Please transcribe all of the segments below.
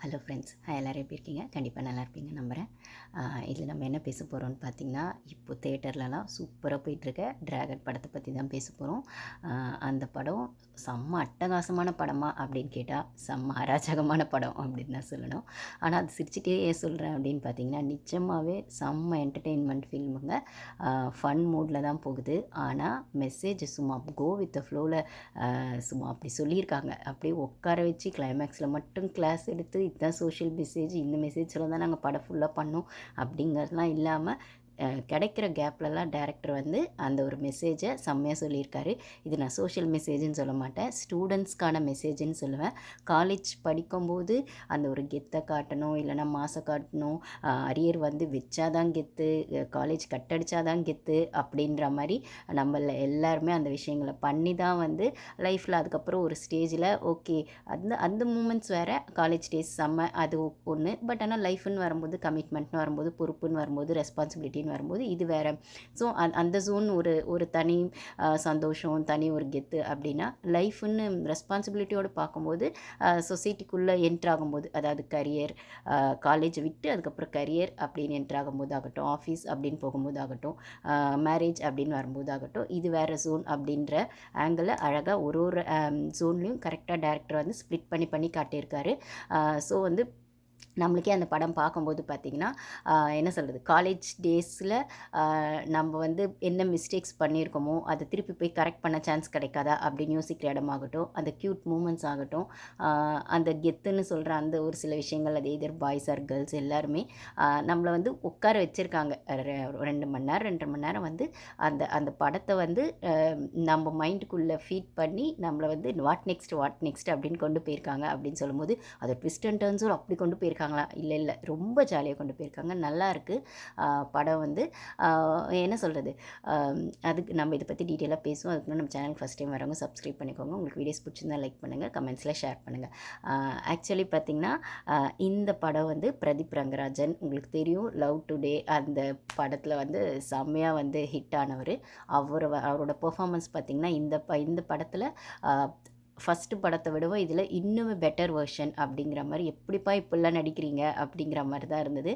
Hello friends, எல்லோரும் எப்படி இருக்கீங்க? கண்டிப்பாக நல்லா இருப்பீங்க நம்புகிறேன். இதில் நம்ம என்ன பேச போகிறோம்னு பார்த்தீங்கன்னா, இப்போ தேட்டர்லலாம் சூப்பராக போயிட்டுருக்க டிராகன் படத்தை பற்றி தான் பேச போகிறோம். அந்த படம் செம்ம அட்டகாசமான படமா அப்படின்னு கேட்டால், செம்ம அராஜகமான படம் அப்படின்னு தான் சொல்லணும். ஆனால் அது சிரிச்சுட்டே ஏன் சொல்கிறேன் அப்படின்னு பார்த்தீங்கன்னா, நிஜமாகவே செம்ம என்டர்டெயின்மெண்ட் ஃபில்முங்க. ஃபன் மூடில் தான் போகுது. ஆனால் மெசேஜ் சும்மா கோ வித் த ஃப்ளோவில் சும்மா அப்படி சொல்லியிருக்காங்க. அப்படியே உட்கார வச்சு கிளைமேக்ஸில் மட்டும் கிளாஸ் எடுத்து இதுதான் சோஷியல் மெசேஜ், இந்த மெசேஜில் தான் நாங்கள் படம் ஃபுல்லாக பண்ணோம் அப்படிங்கிறதுலாம் இல்லாமல் கிடைக்கிற கேப்லலாம் டைரக்டர் வந்து அந்த ஒரு மெசேஜை செம்மையாக சொல்லியிருக்காரு. இது நான் சோஷியல் மெசேஜ்னு சொல்ல மாட்டேன், ஸ்டூடெண்ட்ஸ்க்கான மெசேஜ்னு சொல்லுவேன். காலேஜ் படிக்கும்போது அந்த ஒரு கெத்தை காட்டணும், இல்லைனா மாசை காட்டணும், அரியர் வந்து வச்சாதான் கெத்து, காலேஜ் கட்டடிச்சாதான் கெத்து அப்படின்ற மாதிரி நம்மள எல்லாருமே அந்த விஷயங்களை பண்ணி தான் வந்து லைஃப்பில் அதுக்கப்புறம் ஒரு ஸ்டேஜில் ஓகே அந்த அந்த மூமெண்ட்ஸ் வேறு. காலேஜ் டேஸ் செம்ம அது ஒன்று. பட் ஆனால் லைஃப்னு வரும்போது, கமிட்மெண்ட்னு வரும்போது, பொறுப்புன்னு வரும்போது, ரெஸ்பான்சிபிலிட்டின்னு வரும்போது இது வேறு. ஸோ அந்த ஜோன் ஒரு ஒரு தனி சந்தோஷம், தனி ஒரு கெத்து. அப்படின்னா லைஃப்னு ரெஸ்பான்சிபிலிட்டியோடு பார்க்கும்போது சொசைட்டிக்குள்ளே என்ட்ராகும்போது, அதாவது கரியர், காலேஜை விட்டு அதுக்கப்புறம் கரியர் அப்படின்னு என்ட்ராகும்போது ஆகட்டும், ஆஃபீஸ் அப்படின்னு போகும்போது ஆகட்டும், மேரேஜ் அப்படின்னு வரும்போது ஆகட்டும், இது வேறு ஜோன் அப்படின்ற ஆங்கிளில் அழகாக ஒரு ஒரு ஜோன்லேயும் கரெக்டாக டைரக்டர் வந்து ஸ்ப்ளிட் பண்ணி காட்டியிருக்காரு. ஸோ வந்து நம்மளுக்கே அந்த படம் பார்க்கும்போது பார்த்திங்கன்னா, என்ன சொல்கிறது, காலேஜ் டேஸில் நம்ம வந்து என்ன மிஸ்டேக்ஸ் பண்ணியிருக்கோமோ அதை திருப்பி போய் கரெக்ட் பண்ண சான்ஸ் கிடைக்காதா அப்படின்னு யோசிக்கிற இடமாகட்டும், அந்த க்யூட் மூமெண்ட்ஸ் ஆகட்டும், அந்த கெத்துன்னு சொல்கிற அந்த ஒரு சில விஷயங்கள், அது எதர் பாய்ஸ் ஆர் கேர்ள்ஸ் எல்லாருமே நம்மளை வந்து உட்கார வச்சுருக்காங்க. 2 மணி நேரம் 2.5 மணி நேரம் வந்து அந்த அந்த படத்தை வந்து நம்ம மைண்டுக்குள்ளே ஃபீட் பண்ணி நம்மளை வந்து வாட் நெக்ஸ்ட் அப்படின்னு கொண்டு போயிருக்காங்க. அப்படின்னு சொல்லும்போது அதை ட்விஸ்ட் அண்ட் டர்ன்ஸும் அப்படி கொண்டு போயிருக்காங்களா? இல்லை ரொம்ப ஜாலியாக கொண்டு போயிருக்காங்க. நல்லாயிருக்கு படம் வந்து. என்ன சொல்கிறது, அதுக்கு நம்ம இதை பற்றி டீட்டெயிலாக பேசுவோம். அதுக்கு நம்ம சேனல் ஃபஸ்ட் டைம் வரவங்க சப்ஸ்கிரைப் பண்ணிக்கோங்க. உங்களுக்கு வீடியோஸ் பிடிச்சிருந்தா லைக் பண்ணுங்கள், கமெண்ட்ஸில் ஷேர் பண்ணுங்கள். ஆக்சுவலி பார்த்திங்கன்னா, இந்த படம் வந்து பிரதீப் ரங்கராஜன், உங்களுக்கு தெரியும், லவ் டுடே அந்த படத்தில் வந்து செம்மையாக வந்து ஹிட் ஆனவர். அவரோட பெர்ஃபார்மன்ஸ் பார்த்திங்கன்னா இந்த படத்தில் ஃபஸ்ட்டு படத்தை விடவும் இதில் இன்னுமே பெட்டர் வெர்ஷன் அப்படிங்கிற மாதிரி, எப்படிப்பா இப்படிலாம் நடிக்கிறீங்க அப்படிங்கிற மாதிரி தான் இருந்தது.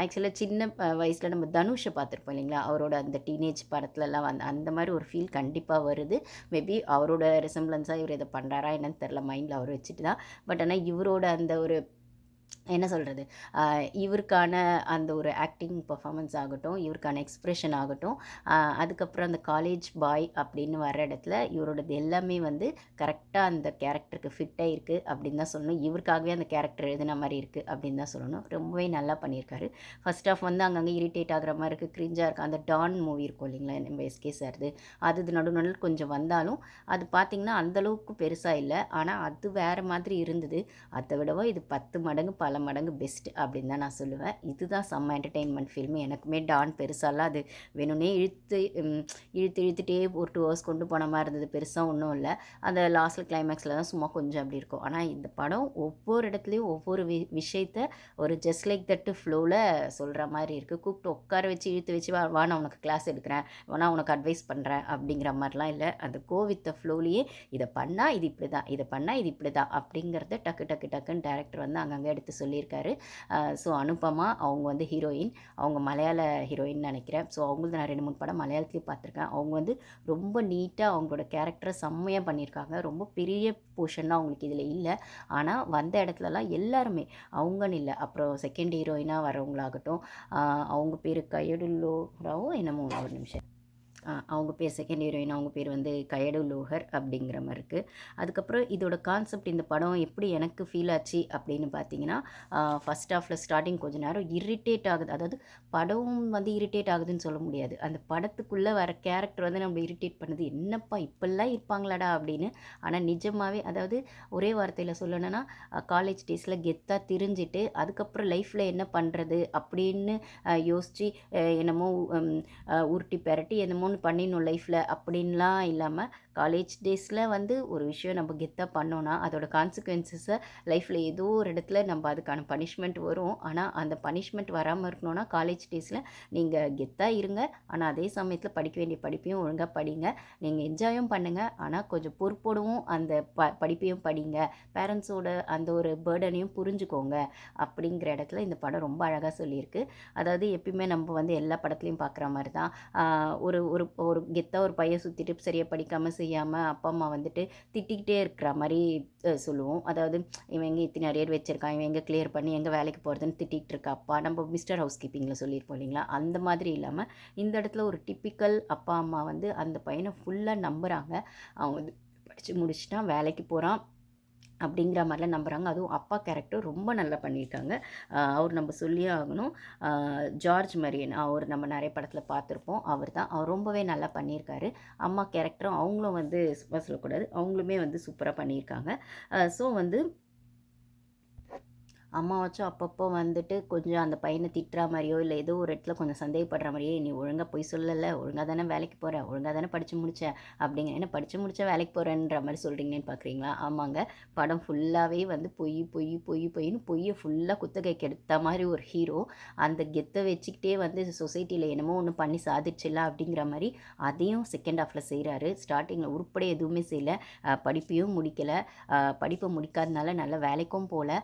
ஆக்சுவலாக சின்ன வயசில் நம்ம தனுஷை பார்த்துருப்போம் இல்லைங்களா, அவரோட அந்த டீனேஜ் படத்துலலாம் வந்து அந்த மாதிரி ஒரு ஃபீல் கண்டிப்பாக வருது. மேபி அவரோட ரிசம்பிளன்ஸாக இவர் இதை பண்ணுறாரா என்னன்னு தெரில, மைண்டில் அவர் வச்சுட்டு தான். பட் ஆனால் இவரோட அந்த ஒரு என்ன சொல்கிறது, இவருக்கான அந்த ஒரு ஆக்டிங் பர்ஃபார்மன்ஸ் ஆகட்டும், இவருக்கான எக்ஸ்ப்ரெஷன் ஆகட்டும், அதுக்கப்புறம் அந்த காலேஜ் பாய் அப்படின்னு வர இடத்துல இவரோடது எல்லாமே வந்து கரெக்டாக அந்த கேரக்டருக்கு ஃபிட் ஆகிருக்கு அப்படின்னு தான் சொல்லணும். இவருக்காகவே அந்த கேரக்டர் எழுதின மாதிரி இருக்குது அப்படின்னு தான் சொல்லணும். ரொம்பவே நல்லா பண்ணியிருக்காரு. ஃபர்ஸ்ட் ஆஃப் வந்து அங்கங்கே இரிட்டேட் ஆகிற மாதிரி இருக்குது, க்ரிஞ்சாக இருக்குது. அந்த டான் மூவி இருக்கும் இல்லைங்களா, நம்ம எஸ்கே சார்து, அது நடுநடுவில் கொஞ்சம் வந்தாலும் அது பார்த்திங்கன்னா அந்தளவுக்கு பெருசாக இல்லை. ஆனால் அது வேறு மாதிரி இருந்தது. அதை விடவும் இது 10 மடங்கு பல மடங்கு பெஸ்ட் அப்படின்னு தான் நான் சொல்லுவேன். இதுதான் செம்ம என்டர்டெயின்மெண்ட் ஃபில்மு. எனக்குமே டான் பெருசாலாம் அது வேணும்னே இழுத்துட்டே ஒரு 2 ஹவர்ஸ் கொண்டு போன மாதிரி இருந்தது. பெருசாக ஒன்றும் இல்லை. அந்த லாஸ்ட்டில் கிளைமேக்ஸில் தான் சும்மா கொஞ்சம் அப்படி இருக்கும். ஆனால் இந்த படம் ஒவ்வொரு இடத்துலையும் ஒவ்வொரு விஷயத்த ஒரு ஜஸ்ட் லைக் தட்டு ஃப்ளோவில் சொல்கிற மாதிரி இருக்குது. கூப்பிட்டு உட்கார வச்சு இழுத்து வச்சு வா நான் உனக்கு கிளாஸ் எடுக்கிறேன், நான் உனக்கு அட்வைஸ் பண்ணுறேன் அப்படிங்கிற மாதிரிலாம் இல்லை. அந்த கோ வித் த ஃப்ளோலேயே இதை பண்ணால் இது இப்படி தான், இதை பண்ணால் இது இப்படி தான் அப்படிங்கிறத டக்குன்னு டேரக்டர் வந்து அங்கங்கே எடுத்து சொல்லியிருக்காரு. ஸோ அனுபமா அவங்க வந்து ஹீரோயின், அவங்க மலையாள ஹீரோயின் நினைக்கிறேன். ஸோ அவங்களது நான் 2 3 படம் மலையாளத்துலேயும் பார்த்துருக்கேன். அவங்க வந்து ரொம்ப நீட்டாக அவங்களோட கேரக்டரை செம்மையாக பண்ணியிருக்காங்க. ரொம்ப பெரிய போர்ஷன்லாம் அவங்களுக்கு இதில் இல்லை. ஆனால் வந்த இடத்துலலாம் எல்லாருமே அவங்கன்னு இல்லை. அப்புறம் செகண்ட் ஹீரோயினாக வரவங்களாகட்டும், அவங்க பேர் கயடுல்லோராவோ என்னமோ, ஒரு நிமிஷம், அவங்க பேர் செகண்ட் ஹீரோயின், அவங்க பேர் வந்து கயடு லோஹர் அப்படிங்கிற மாதிரி இருக்குது. அதுக்கப்புறம் இதோட கான்செப்ட், இந்த படம் எப்படி எனக்கு ஃபீல் ஆச்சு அப்படின்னு பார்த்தீங்கன்னா, ஃபஸ்ட் ஹாஃபில் ஸ்டார்டிங் கொஞ்சம் நேரம் இரிட்டேட் ஆகுது. அதாவது படம் வந்து இரிட்டேட் ஆகுதுன்னு சொல்ல முடியாது. அந்த படத்துக்குள்ளே வர கேரக்டர் வந்து நம்ம இரிட்டேட் பண்ணுது, என்னப்பா இப்படிலாம் இருப்பாங்களாடா அப்படின்னு. ஆனால் நிஜமாகவே, அதாவது ஒரே வார்த்தையில் சொல்லணும்னா, காலேஜ் டேஸில் கெத்தாக திரிஞ்சிட்டு அதுக்கப்புறம் லைஃப்பில் என்ன பண்ணுறது அப்படின்னு யோசித்து என்னமோ உருட்டி பெரட்டி என்னமோ ஒன்று பண்ணிடணும் லைஃப்பில் அப்படின்லாம் இல்லாமல் காலேஜ் டேஸில் வந்து ஒரு விஷயம் நம்ம கெத்தாக பண்ணோன்னா அதோட கான்சிக்வன்சஸை லைஃப்பில் ஏதோ ஒரு இடத்துல நம்ம அதுக்கான பனிஷ்மெண்ட் வரும். ஆனால் அந்த பனிஷ்மெண்ட் வராமல் இருக்கணும்னா காலேஜ் டேஸில் நீங்கள் கெத்தாக இருங்க. ஆனால் அதே சமயத்தில் படிக்க வேண்டிய படிப்பையும் ஒழுங்காக படிங்க. நீங்கள் என்ஜாயும் பண்ணுங்கள். ஆனால் கொஞ்சம் பொறுப்போடவும் அந்த படிப்பையும் படிங்க. பேரண்ட்ஸோட அந்த ஒரு பேர்டனையும் புரிஞ்சுக்கோங்க அப்படிங்கிற இடத்துல இந்த படம் ரொம்ப அழகாக சொல்லியிருக்கு. அதாவது எப்பயுமே நம்ம வந்து எல்லா படத்துலையும் பார்க்குற மாதிரி தான் ஒரு ஒரு ஒரு கெத்தாக ஒரு பையன் சுற்றிட்டு சரியாக படிக்காமல் செய்யாமல் அப்பா அம்மா வந்துட்டு திட்டிக்கிட்டே இருக்கிற மாதிரி சொல்லுவோம். அதாவது இவன் எங்கே இத்தனை அரியர் வச்சுருக்கான், இவன் எங்கே கிளியர் பண்ணி எங்கே வேலைக்கு போகிறதுன்னு திட்டிகிட்டு இருக்கா அப்பா. நம்ம மிஸ்டர் ஹவுஸ் கீப்பிங்கில் சொல்லியிருப்போம் இல்லைங்களா, அந்த மாதிரி இல்லாமல் இந்த இடத்துல ஒரு டிப்பிக்கல் அப்பா அம்மா வந்து அந்த பையனை ஃபுல்லாக நம்புகிறாங்க. அவன் வந்து படித்து முடிச்சுட்டான், வேலைக்கு போகிறான் அப்படிங்கிற மாதிரிலாம் நம்புகிறாங்க. அதுவும் அப்பா கேரக்டர் ரொம்ப நல்லா பண்ணியிருக்காங்க. அவர் நம்ம சொல்லியே ஆகணும். ஜார்ஜ் மரியன் அவர் நம்ம நிறைய படத்தில் பார்த்துருப்போம். அவர் தான். அவர் ரொம்பவே நல்லா பண்ணியிருக்காரு. அம்மா கேரக்டரும் அவங்களும் வந்து சும்மா சொல்லக்கூடாது, அவங்களுமே வந்து சூப்பராக பண்ணியிருக்காங்க. ஸோ வந்து அம்மாவாச்சும் அப்பப்போ வந்துட்டு கொஞ்சம் அந்த பையனை திட்டுற மாதிரியோ இல்லை ஏதோ ஒரு இடத்துல கொஞ்சம் சந்தேகப்படுற மாதிரியே, நீ ஒழுங்காக போய் சொல்லலை, ஒழுங்காக தானே வேலைக்கு போகிற, ஒழுங்காக தானே படித்து முடிச்ச அப்படிங்க. என்ன படித்து முடிச்சா வேலைக்கு போகிறேன்ற மாதிரி சொல்கிறீங்கன்னு பார்க்குறீங்களா? ஆமாங்க, படம் ஃபுல்லாகவே வந்து பொய் பொய் பொய் பொய்ன்னு பொய்யை ஃபுல்லாக குத்தகைக்கு எடுத்த மாதிரி ஒரு ஹீரோ அந்த கெத்தை வச்சுக்கிட்டே வந்து சொசைட்டியில் என்னமோ ஒன்று பண்ணி சாதிச்சிடலாம் அப்படிங்கிற மாதிரி அதையும் செகண்ட் ஹாஃபில் செய்கிறாரு. ஸ்டார்டிங்கில் உருப்படி எதுவுமே செய்யலை, படிப்பையும் முடிக்கலை, படிப்பை முடிக்காதனால நல்ல வேலைக்கும் போகல,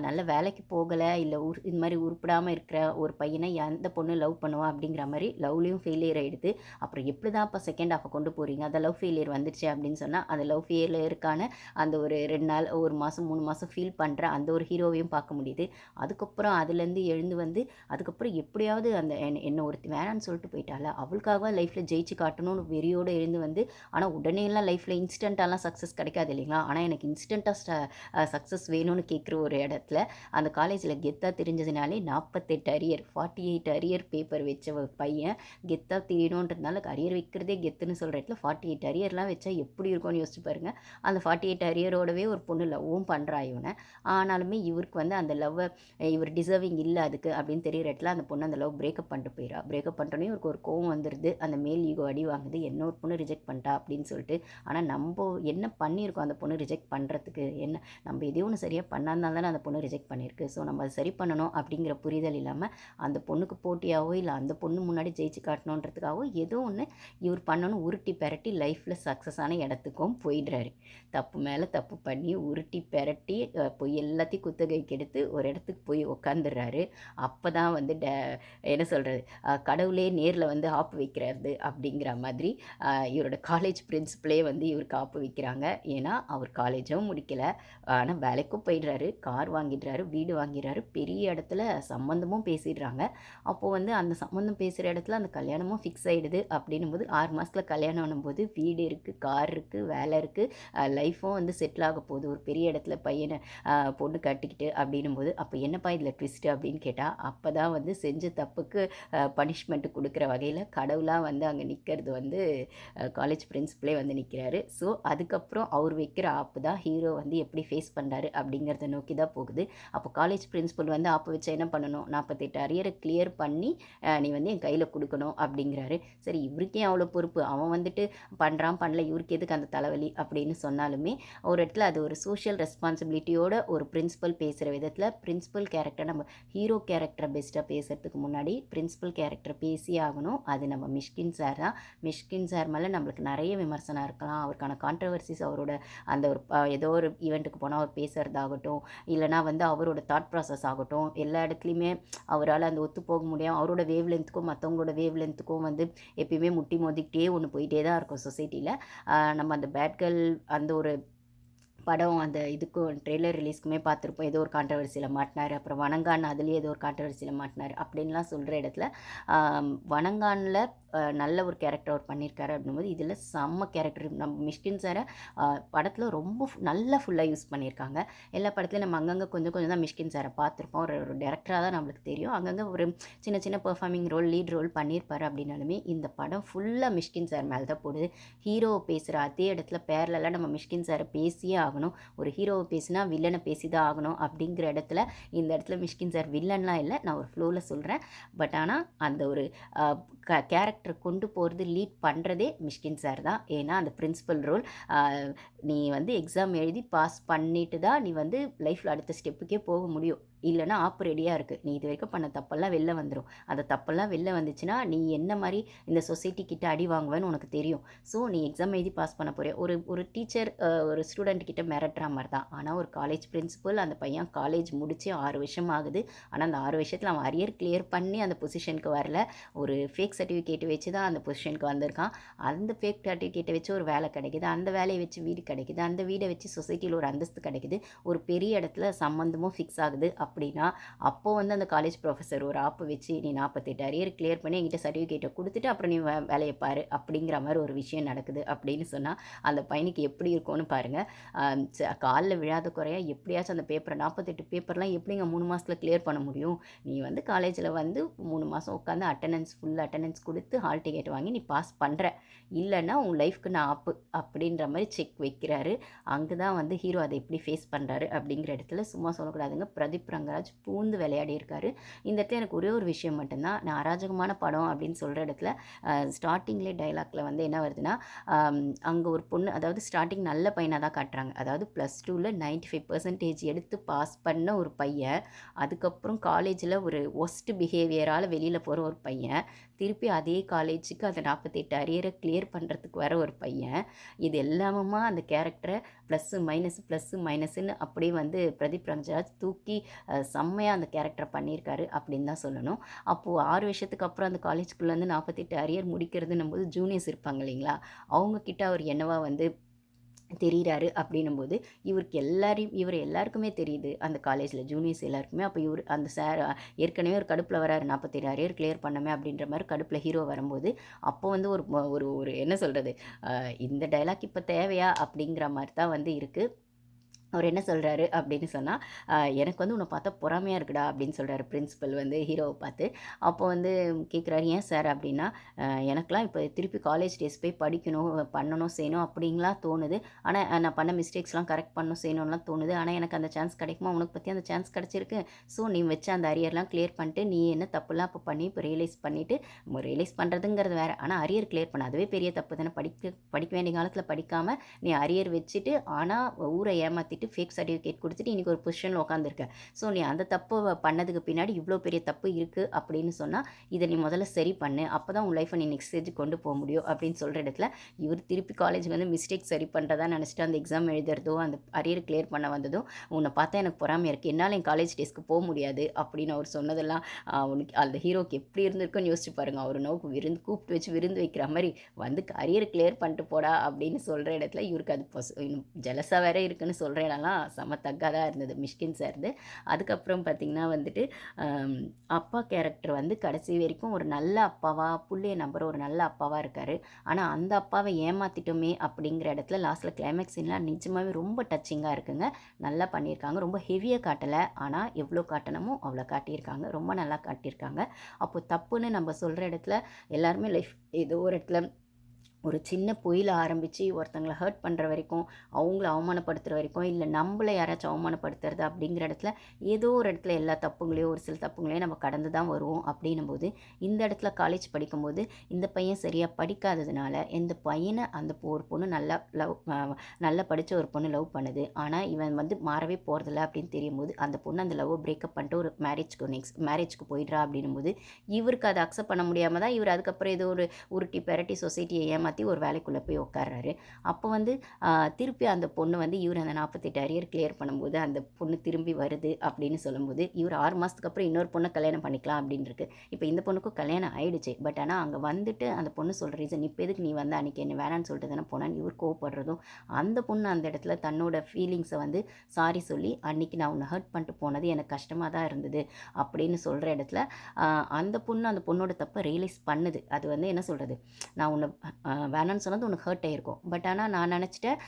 நல்ல வேலைக்கு போகலை, இல்லை இது மாதிரி உருப்படாமல் இருக்கிற ஒரு பையனை எந்த பொண்ணு லவ் பண்ணுவா அப்படிங்கிற மாதிரி லவ்லேயும் ஃபெயிலியர் ஆகிடுது. அப்புறம் எப்படி தான் இப்போ செகண்ட் ஹாஃபை கொண்டு போகிறீங்க, அந்த லவ் ஃபெயிலியர் வந்துடுச்சு அப்படின்னு சொன்னால் அந்த லவ் ஃபெயிலியருக்கான அந்த ஒரு 2 நாள் 1 மாதம் 3 மாதம் ஃபீல் பண்ணுற அந்த ஒரு ஹீரோவையும் பார்க்க முடியுது. அதுக்கப்புறம் அதுலேருந்து எழுந்து வந்து அதுக்கப்புறம் எப்படியாவது அந்த என்ன ஒருத்தி வேணான்னு சொல்லிட்டு போயிட்டால, அவளுக்காக லைஃப்பில் ஜெயிச்சு காட்டணும்னு வெறியோடு எழுந்து வந்து, ஆனால் உடனேலாம் லைஃப்பில் இன்ஸ்டண்ட்டாலாம் சக்ஸஸ் கிடைக்காது இல்லைங்களா. ஆனால் எனக்கு இன்ஸ்டண்ட்டாக சக்ஸஸ் வேணும்னு கேட்குற ஒரு இடத்துல அந்த காலேஜில் கெத்தாக தெரிஞ்சதுனாலே 48 அரியர் 48 அரியர் பேப்பர் வச்ச ஒரு பையன் கெத்தாக தெரியணுன்றதுனால அரியர் வைக்கிறதே கெத்துன்னு சொல்கிற இடத்துல 48 அரியர்லாம் வச்சா எப்படி இருக்கும்னு யோசிச்சு பாருங்கள். அந்த 48 அரியரோடவே ஒரு பொண்ணு லவ்வும் பண்ணுறா இவனை. ஆனாலுமே இவருக்கு வந்து அந்த லவ்வை இவர் டிசர்விங் இல்லை அதுக்கு அப்படின்னு தெரிகிற இடத்துல அந்த பொண்ணு அந்த லவ் பிரேக்கப் பண்ணிட்டு போயிடா. பிரேக்கப் பண்ணிட்டோன்னே இவருக்கு ஒரு கோவம் வந்துடுது, அந்த மேல் ஈகோ அடி வாங்குது, என்ன ஒரு பொண்ணு ரிஜெக்ட் பண்ணிட்டா அப்படின்னு சொல்லிட்டு. ஆனால் நம்ம என்ன பண்ணியிருக்கோம் அந்த பொண்ணு ரிஜெக்ட் பண்ணுறதுக்கு, என்ன நம்ம எதே ஒன்று சரியாக பண்ணாதனால தானே அந்த பொண்ணு ரிஜெக்ட் பண்ணியிருக்கு. ஸோ நம்ம அதை சரி பண்ணணும் அப்படிங்கிற புரிதல் இல்லாமல் அந்த பொண்ணுக்கு போட்டியாகவோ இல்லை அந்த பொண்ணு முன்னாடி ஜெயிச்சு காட்டணுன்றதுக்காகவோ ஏதோ ஒன்று இவர் பண்ணணும் உருட்டி பெரட்டி லைஃப்பில் சக்ஸஸான இடத்துக்கும் போயிடுறாரு. தப்பு மேலே தப்பு பண்ணி உருட்டி பெரட்டி போய் எல்லாத்தையும் குத்தகைக்கு எடுத்து ஒரு இடத்துக்கு போய் உக்காந்துடுறாரு. அப்போ தான் வந்து என்ன சொல்கிறது, கடவுளே நேரில் வந்து ஆப்பு வைக்கிறாரு அப்படிங்கிற மாதிரி இவரோட காலேஜ் பிரின்சிபலே வந்து இவருக்கு ஆப்பு வைக்கிறாங்க. ஏன்னா அவர் காலேஜும் முடிக்கலை, ஆனால் வேலைக்கும் போயிடுறாரு, கார் வாங்கிடுறாரு, வீடு வாங்கிறாரு, பெரிய இடத்துல சம்மந்தமும் பேசிடுறாங்க. அப்போது வந்து அந்த சம்மந்தம் பேசுகிற இடத்துல அந்த கல்யாணமும் ஃபிக்ஸ் ஆகிடுது. அப்படின்னும் போது 6 மாதத்தில் கல்யாணம் ஆனும்போது வீடு இருக்குது, கார் இருக்குது, வேலை இருக்குது, லைஃப்பும் வந்து செட்டில் ஆக போகுது ஒரு பெரிய இடத்துல பையனை பொண்ணு கட்டிக்கிட்டு அப்படின்னும் போது, அப்போ என்னப்பா இதில் ட்விஸ்ட்டு அப்படின்னு கேட்டால், அப்போ தான் வந்து செஞ்ச தப்புக்கு பனிஷ்மெண்ட்டு கொடுக்குற வகையில் கடவுளாக வந்து அங்கே நிற்கிறது வந்து காலேஜ் பிரின்சிபலே வந்து நிற்கிறாரு. ஸோ அதுக்கப்புறம் அவர் வைக்கிற ஆப்பு தான் ஹீரோ வந்து எப்படி ஃபேஸ் பண்ணுறாரு அப்படிங்கிறத நோக்கி தான் போகுது. அப்போ காலேஜ் பிரின்சிபல் வந்து ஆப்பு வச்சா என்ன பண்ணணும், 48 அரியரை கிளியர் பண்ணி நீ வந்து என் கையில் கொடுக்கணும் அப்படிங்கிறாரு. சரி, இவருக்கே அவ்வளோ பொறுப்பு, அவன் வந்துட்டு பண்ணுறான் பண்ணல, இவருக்கு எதுக்கு அந்த தலைவலி அப்படின்னு சொன்னாலுமே ஒரு இடத்துல அது ஒரு சோஷியல் ரெஸ்பான்சிபிலிட்டியோட ஒரு பிரின்சிபல் பேசுகிற விதத்தில் பிரின்சிபல் கேரக்டர் நம்ம ஹீரோ கேரக்டரை பெஸ்ட்டாக பேசுகிறதுக்கு முன்னாடி பிரின்சிபல் கேரக்டர் பேசியே ஆகணும். அது நம்ம மிஷ்கின் சார் தான். மிஷ்கின் சார் மேலே நம்மளுக்கு நிறைய விமர்சனம் இருக்கலாம், அவருக்கான கான்ட்ரவர்சிஸ், அவரோட அந்த ஒரு ஏதோ ஒரு ஈவெண்ட்டுக்கு போனால் அவர் பேசுகிறதாகட்டும், இல்லைனா வந்து அவரோட தாட் ப்ராசஸ் ஆகட்டும், எல்லா இடத்துலையுமே அவரால் அந்த ஒத்து போக முடியும். அவரோட வேவ் லென்த்துக்கும் மற்றவங்களோட வேவ் லென்த்துக்கும் வந்து எப்பயுமே முட்டி மோதிக்கிட்டே ஒன்று போயிட்டே தான் இருக்கும் சொசைட்டியில். நம்ம அந்த பேட் கேர்ள் அந்த ஒரு படம் அந்த இதுக்கும் ட்ரெய்லர் ரிலீஸ்க்குமே பார்த்துருப்போம், ஏதோ ஒரு கான்ட்ரவர்சியில் மாட்டினார். அப்புறம் வணங்கான் அதுலேயே ஏதோ ஒரு கான்ட்ரவர்சியில் மாட்டினார் அப்படின்லாம் சொல்கிற இடத்துல வணங்கானில் நல்ல ஒரு கேரக்டர் அவர் பண்ணியிருக்காரு அப்படின்போது இதில் செம்ம கேரக்டர். நம்ம மிஷ்கின் சாரை படத்தில் ரொம்ப நல்லா ஃபுல்லாக யூஸ் பண்ணியிருக்காங்க. எல்லா படத்துலையும் நம்ம அங்கங்கே கொஞ்சம் கொஞ்சம் தான் மிஷ்கின் சாரை பார்த்துருப்போம், ஒரு டேரக்டராக தான் நம்மளுக்கு தெரியும். அங்கங்கே ஒரு சின்ன சின்ன பெர்ஃபார்மிங் ரோல், லீட் ரோல் பண்ணியிருப்பார். அப்படின்னாலுமே இந்த படம் ஃபுல்லாக மிஷ்கின் சார் மேலே தான் போடுது. ஹீரோ பேசுகிற அதே இடத்துல பேரலாம் நம்ம மிஷ்கின் சாரை பேசியே ஆகணும். ஆகணும், ஒரு ஹீரோவை பேசினா வில்லனை பேசி தான் ஆகணும் அப்படிங்கிற இடத்துல இந்த இடத்துல மிஷ்கின் சார் வில்லன்லாம் இல்லை, நான் ஒரு ஃப்ளோவில் சொல்கிறேன். பட் ஆனால் அந்த ஒரு கேரக்டரை கொண்டு போகிறது லீட் பண்ணுறதே மிஷ்கின் சார் தான். ஏன்னா அந்த பிரின்சிபல் ரோல், நீ வந்து எக்ஸாம் எழுதி பாஸ் பண்ணிட்டு தான் நீ வந்து லைஃப்பில் அடுத்த ஸ்டெப்புக்கே போக முடியும். இல்லைனா ஆப் ரெடியாக இருக்குது, நீ இது வரைக்கும் பண்ண தப்பெல்லாம் வெளில வந்துடும். அந்த தப்பெல்லாம் வெளில வந்துச்சுன்னா நீ என்ன மாதிரி இந்த சொசைட்டி கிட்ட அடி வாங்குவேன்னு உனக்கு தெரியும். ஸோ நீ எக்ஸாம் எழுதி பாஸ் பண்ண போறிய ஒரு ஒரு டீச்சர் ஒரு ஸ்டூடெண்ட் கிட்ட மிரட்டுற மாதிரி தான். ஆனால் ஒரு காலேஜ் பிரின்சிபல், அந்த பையன் காலேஜ் முடிச்சு 6 வருஷம் ஆகுது. ஆனால் அந்த 6 வருஷத்தில் அவன் அரியர் கிளியர் பண்ணி அந்த பொசிஷனுக்கு வரல. ஒரு ஃபேக் சர்டிஃபிகேட் வச்சு தான் அந்த பொசிஷனுக்கு வந்திருக்கான். அந்த ஃபேக் சர்டிஃபிகேட்டை வச்சு ஒரு வேலை கிடைக்குது, அந்த வேலையை வச்சு வீடு கிடைக்குது, அந்த வீடை வச்சு சொசைட்டியில் ஒரு அந்தஸ்து கிடைக்குது, ஒரு பெரிய இடத்துல சம்மந்தமும் ஃபிக்ஸ் ஆகுது. அப்படின்னா அப்போ வந்து அந்த காலேஜ் ப்ரொஃபஸர் ஒரு ஆப்பு வச்சு நீ 48 அரியர் கிளியர் பண்ணி என்கிட்ட சர்டிஃபிகேட்டை கொடுத்துட்டு அப்புறம் நீ வேலையை பாரு அப்படிங்கிற மாதிரி ஒரு விஷயம் நடக்குது அப்படின்னு சொன்னால் அந்த பையனுக்கு எப்படி இருக்கும்னு பாருங்கள். காலில் விழாத குறையா எப்படியாச்சும் அந்த பேப்பரை 48 பேப்பர்லாம் எப்படிங்க 3 மாதத்தில் கிளியர் பண்ண முடியும்? நீ வந்து காலேஜில் வந்து 3 மாதம் உட்காந்து ஃபுல் அட்டண்டன்ஸ் கொடுத்து ஹால் டிக்கெட் வாங்கி நீ பாஸ் பண்ணுற, இல்லைன்னா உன் லைஃப்க்கு நான் ஆப்பு அப்படின்ற மாதிரி செக் வைக்கிறாரு. அங்கே தான் வந்து ஹீரோ அதை எப்படி ஃபேஸ் பண்ணுறாரு அப்படிங்கிற இடத்துல சும்மா சொல்லக்கூடாதுங்க, பிரதீப் ரங்கராஜ் பூந்து விளையாடி இருக்காரு. இந்த இடத்துல எனக்கு ஒரே ஒரு விஷயம் மட்டும்தான், நான் அராஜகமான படம் அப்படின்னு சொல்கிற இடத்துல ஸ்டார்டிங்லேயே டைலாக்ல வந்து என்ன வருதுன்னா, அங்கே ஒரு பொண்ணு, அதாவது ஸ்டார்டிங் நல்ல பையனாக தான் காட்டுறாங்க. அதாவது +2ல் 95% எடுத்து பாஸ் பண்ண ஒரு பையன், அதுக்கப்புறம் காலேஜில் ஒரு ஒஸ்ட் பிஹேவியரால் வெளியில் போகிற ஒரு பையன், திருப்பி அதே காலேஜுக்கு அந்த 48 அரியரை கிளியர் பண்ணுறதுக்கு வர ஒரு பையன். இது எல்லாமுமா அந்த கேரக்டரை ப்ளஸ்ஸு மைனஸ்ன்னு அப்படியே வந்து பிரதீப் ரங்கராஜ் தூக்கி செம்மையாக அந்த கேரக்டரை பண்ணியிருக்காரு அப்படின்னு தான் சொல்லணும். அப்போது 6 வருஷத்துக்கு அப்புறம் அந்த காலேஜுக்குள்ளேருந்து 48 அரியர் முடிக்கிறதுன்னும் போது ஜூனியர்ஸ் இருப்பாங்க இல்லைங்களா, அவங்கக்கிட்ட அவர் என்னவா வந்து தெரிகிறாரு அப்படின்னும்போது இவர் எல்லாருக்குமே தெரியுது அந்த காலேஜில் ஜூனியர்ஸ் எல்லாருக்குமே. அப்போ இவர் அந்த சார் ஏற்கனவே ஒரு கடுப்பில் வராரு, 48 அரியர் கிளியர் பண்ணமே அப்படின்ற மாதிரி கடுப்பில் ஹீரோ வரும்போது, அப்போ வந்து ஒரு ஒரு ஒரு என்ன சொல்கிறது, இந்த டைலாக் இப்போ தேவையா அப்படிங்கிற மாதிரி தான் வந்து இருக்குது. அவர் என்ன சொல்கிறாரு அப்படின்னு சொன்னால், எனக்கு வந்து உன்னை பார்த்தா பொறாமையாக இருக்குடா அப்படின்னு சொல்கிறாரு பிரின்சிபல் வந்து ஹீரோவை பார்த்து. அப்போ வந்து கேட்குறாரு, ஏன் சார் அப்படின்னா, எனக்கெலாம் இப்போ திருப்பி காலேஜ் டேஸ் போய் படிக்கணும், பண்ணணும், செய்யணும் அப்படின்லாம் தோணுது. ஆனால் நான் பண்ண மிஸ்டேக்ஸ்லாம் கரெக்ட் பண்ணணும், செய்யணும்லாம் தோணுது. ஆனால் எனக்கு அந்த சான்ஸ் கிடைக்குமா? உனக்கு பற்றி அந்த சான்ஸ் கிடச்சிருக்கு. ஸோ நீ வச்ச அந்த அரியர்லாம் கிளியர் பண்ணிட்டு, நீ என்ன தப்புலாம் இப்போ பண்ணி இப்போ ரியலைஸ் பண்ணிவிட்டு, ரியலைஸ் பண்ணுறதுங்கிறது வேறு, ஆனால் அரியர் கிளியர் பண்ண அதுவே பெரிய தப்பு தானே. படிக்க வேண்டிய காலத்தில் படிக்காமல் நீ அரியர் வச்சுட்டு, ஆனால் ஊரை ஏமாற்றிட்டு ஃபேக் சர்டிஃபிகேட் கொடுத்துட்டு இன்றைக்கி ஒரு பொசிஷனில் உட்காந்துருக்க. ஸோ நீ அந்த தப்பு பண்ணதுக்கு பின்னாடி இவ்வளோ பெரிய தப்பு இருக்குது அப்படின்னு சொன்னால், இதை நீ முதல்ல சரி பண்ணு, அப்போ தான் உன் லைஃப்பை நீ நெக்ஸ்ட் ஸ்டேஜுக்கு கொண்டு போக முடியும் அப்படின்னு சொல்கிற இடத்துல இவர் திருப்பி காலேஜுக்கு வந்து மிஸ்டேக் சரி பண்ணுறதா நினச்சிட்டு அந்த எக்ஸாம் எழுதுறதோ அந்த அரியர் கிளியர் பண்ண வந்ததோ, உன்னை பார்த்தா எனக்கு பொறாமையாக இருக்குது, என்னால் என் காலேஜ் டேஸ்க்கு போக முடியாது அப்படின்னு அவர் சொன்னதெல்லாம் அவனுக்கு அந்த ஹீரோக்கு எப்படி இருந்திருக்குன்னு யோசிச்சு பாருங்கள். அவர் நோக்கு கூப்பிட்டு வச்சு விருந்து வைக்கிற மாதிரி வந்து அரியர் கிளியர் பண்ணிட்டு போடா அப்படின்னு சொல்கிற இடத்துல இவருக்கு அது ஜலசாக வேற இருக்குன்னு சொல்கிற இடம்லாம் செம தக்காக இருந்தது மிஷ்கின் சார்து. அதுக்கப்புறம் பார்த்திங்கன்னா வந்துட்டு அப்பா கேரக்டர் வந்து கடைசி வரைக்கும் ஒரு நல்ல அப்பாவாக, புள்ளைய நம்புற ஒரு நல்ல அப்பாவாக இருக்கார். ஆனால் அந்த அப்பாவை ஏமாற்றிட்டோமே அப்படிங்கிற இடத்துல லாஸ்ட்டில் கிளைமேக்ஸ் எல்லாம் நிஜமாகவே ரொம்ப டச்சிங்காக இருக்குங்க. நல்லா பண்ணியிருக்காங்க, ரொம்ப ஹெவியாக காட்டலை, ஆனால் எவ்வளோ காட்டணுமோ அவ்வளோ காட்டியிருக்காங்க, ரொம்ப நல்லா காட்டியிருக்காங்க. அப்போது தப்புன்னு நம்ம சொல்கிற இடத்துல எல்லாருமே லைஃப் ஏதோ ஒரு இடத்துல ஒரு சின்ன பொய்யில் ஆரம்பித்து ஒருத்தங்களை ஹர்ட் பண்ணுற வரைக்கும், அவங்கள அவமானப்படுத்துகிற வரைக்கும், இல்லை நம்மளை யாராச்சும் அவமானப்படுத்துறது அப்படிங்கிற இடத்துல ஏதோ ஒரு இடத்துல எல்லா தப்புங்களையும் ஒரு சில தப்புங்களையும் நம்ம கடந்து தான் வருவோம். அப்படின்னும்போது இந்த இடத்துல காலேஜ் படிக்கும்போது இந்த பையன் சரியாக படிக்காததுனால இந்த பையனை அந்த ஒரு பொண்ணு நல்லா படித்த ஒரு பொண்ணு லவ் பண்ணுது. ஆனால் இவன் வந்து மாறவே போகிறதில்ல அப்படின்னு தெரியும்போது அந்த பொண்ணு அந்த லவ்வை பிரேக்கப் பண்ணிட்டு ஒரு மேரேஜ்க்கு போயிடுறா அப்படின்னும்போது இவருக்கு அதை அக்செப்ட் பண்ண முடியாமல் தான் இவர் அதுக்கப்புறம் ஏதோ ஒரு உருட்டி பெரட்டி சொசைட்டியை ஏமாற்றி ஒரு வேலைக்குள்ளே போய் உட்கார்றாரு. அப்போ வந்து திருப்பி அந்த பொண்ணு வந்து இவர் அந்த 48 அரியர் கிளியர் பண்ணும்போது அந்த பொண்ணு திரும்பி வருது அப்படின்னு சொல்லும்போது இவர் 6 மாதத்துக்கு அப்புறம் இன்னொரு பொண்ணை கல்யாணம் பண்ணிக்கலாம் அப்படின்னு இருக்கு. இப்போ இந்த பொண்ணுக்கும் கல்யாணம் ஆயிடுச்சு. பட் ஆனால் அங்கே வந்துட்டு அந்த பொண்ணு சொல்கிற ரீசன், இப்போ எதுக்கு நீ வந்து அன்றைக்கி என்ன வேணான்னு சொல்லிட்டு தானே போனான்னு இவர் கோவப்படுறதும், அந்த பொண்ணு அந்த இடத்துல தன்னோட ஃபீலிங்ஸை வந்து சாரி சொல்லி அன்றைக்கி நான் உன்னை ஹர்ட் பண்ணிட்டு போனது எனக்கு கஷ்டமாக தான் இருந்தது அப்படின்னு சொல்கிற இடத்துல அந்த பொண்ணோட தப்பை ரியலைஸ் பண்ணுது. அது வந்து என்ன சொல்கிறது, நான் உன்னை வேணான்னு சொன்னது உனக்கு ஹர்ட் ஆகிருக்கும். பட் ஆனால் நான் நினச்சிட்டேன்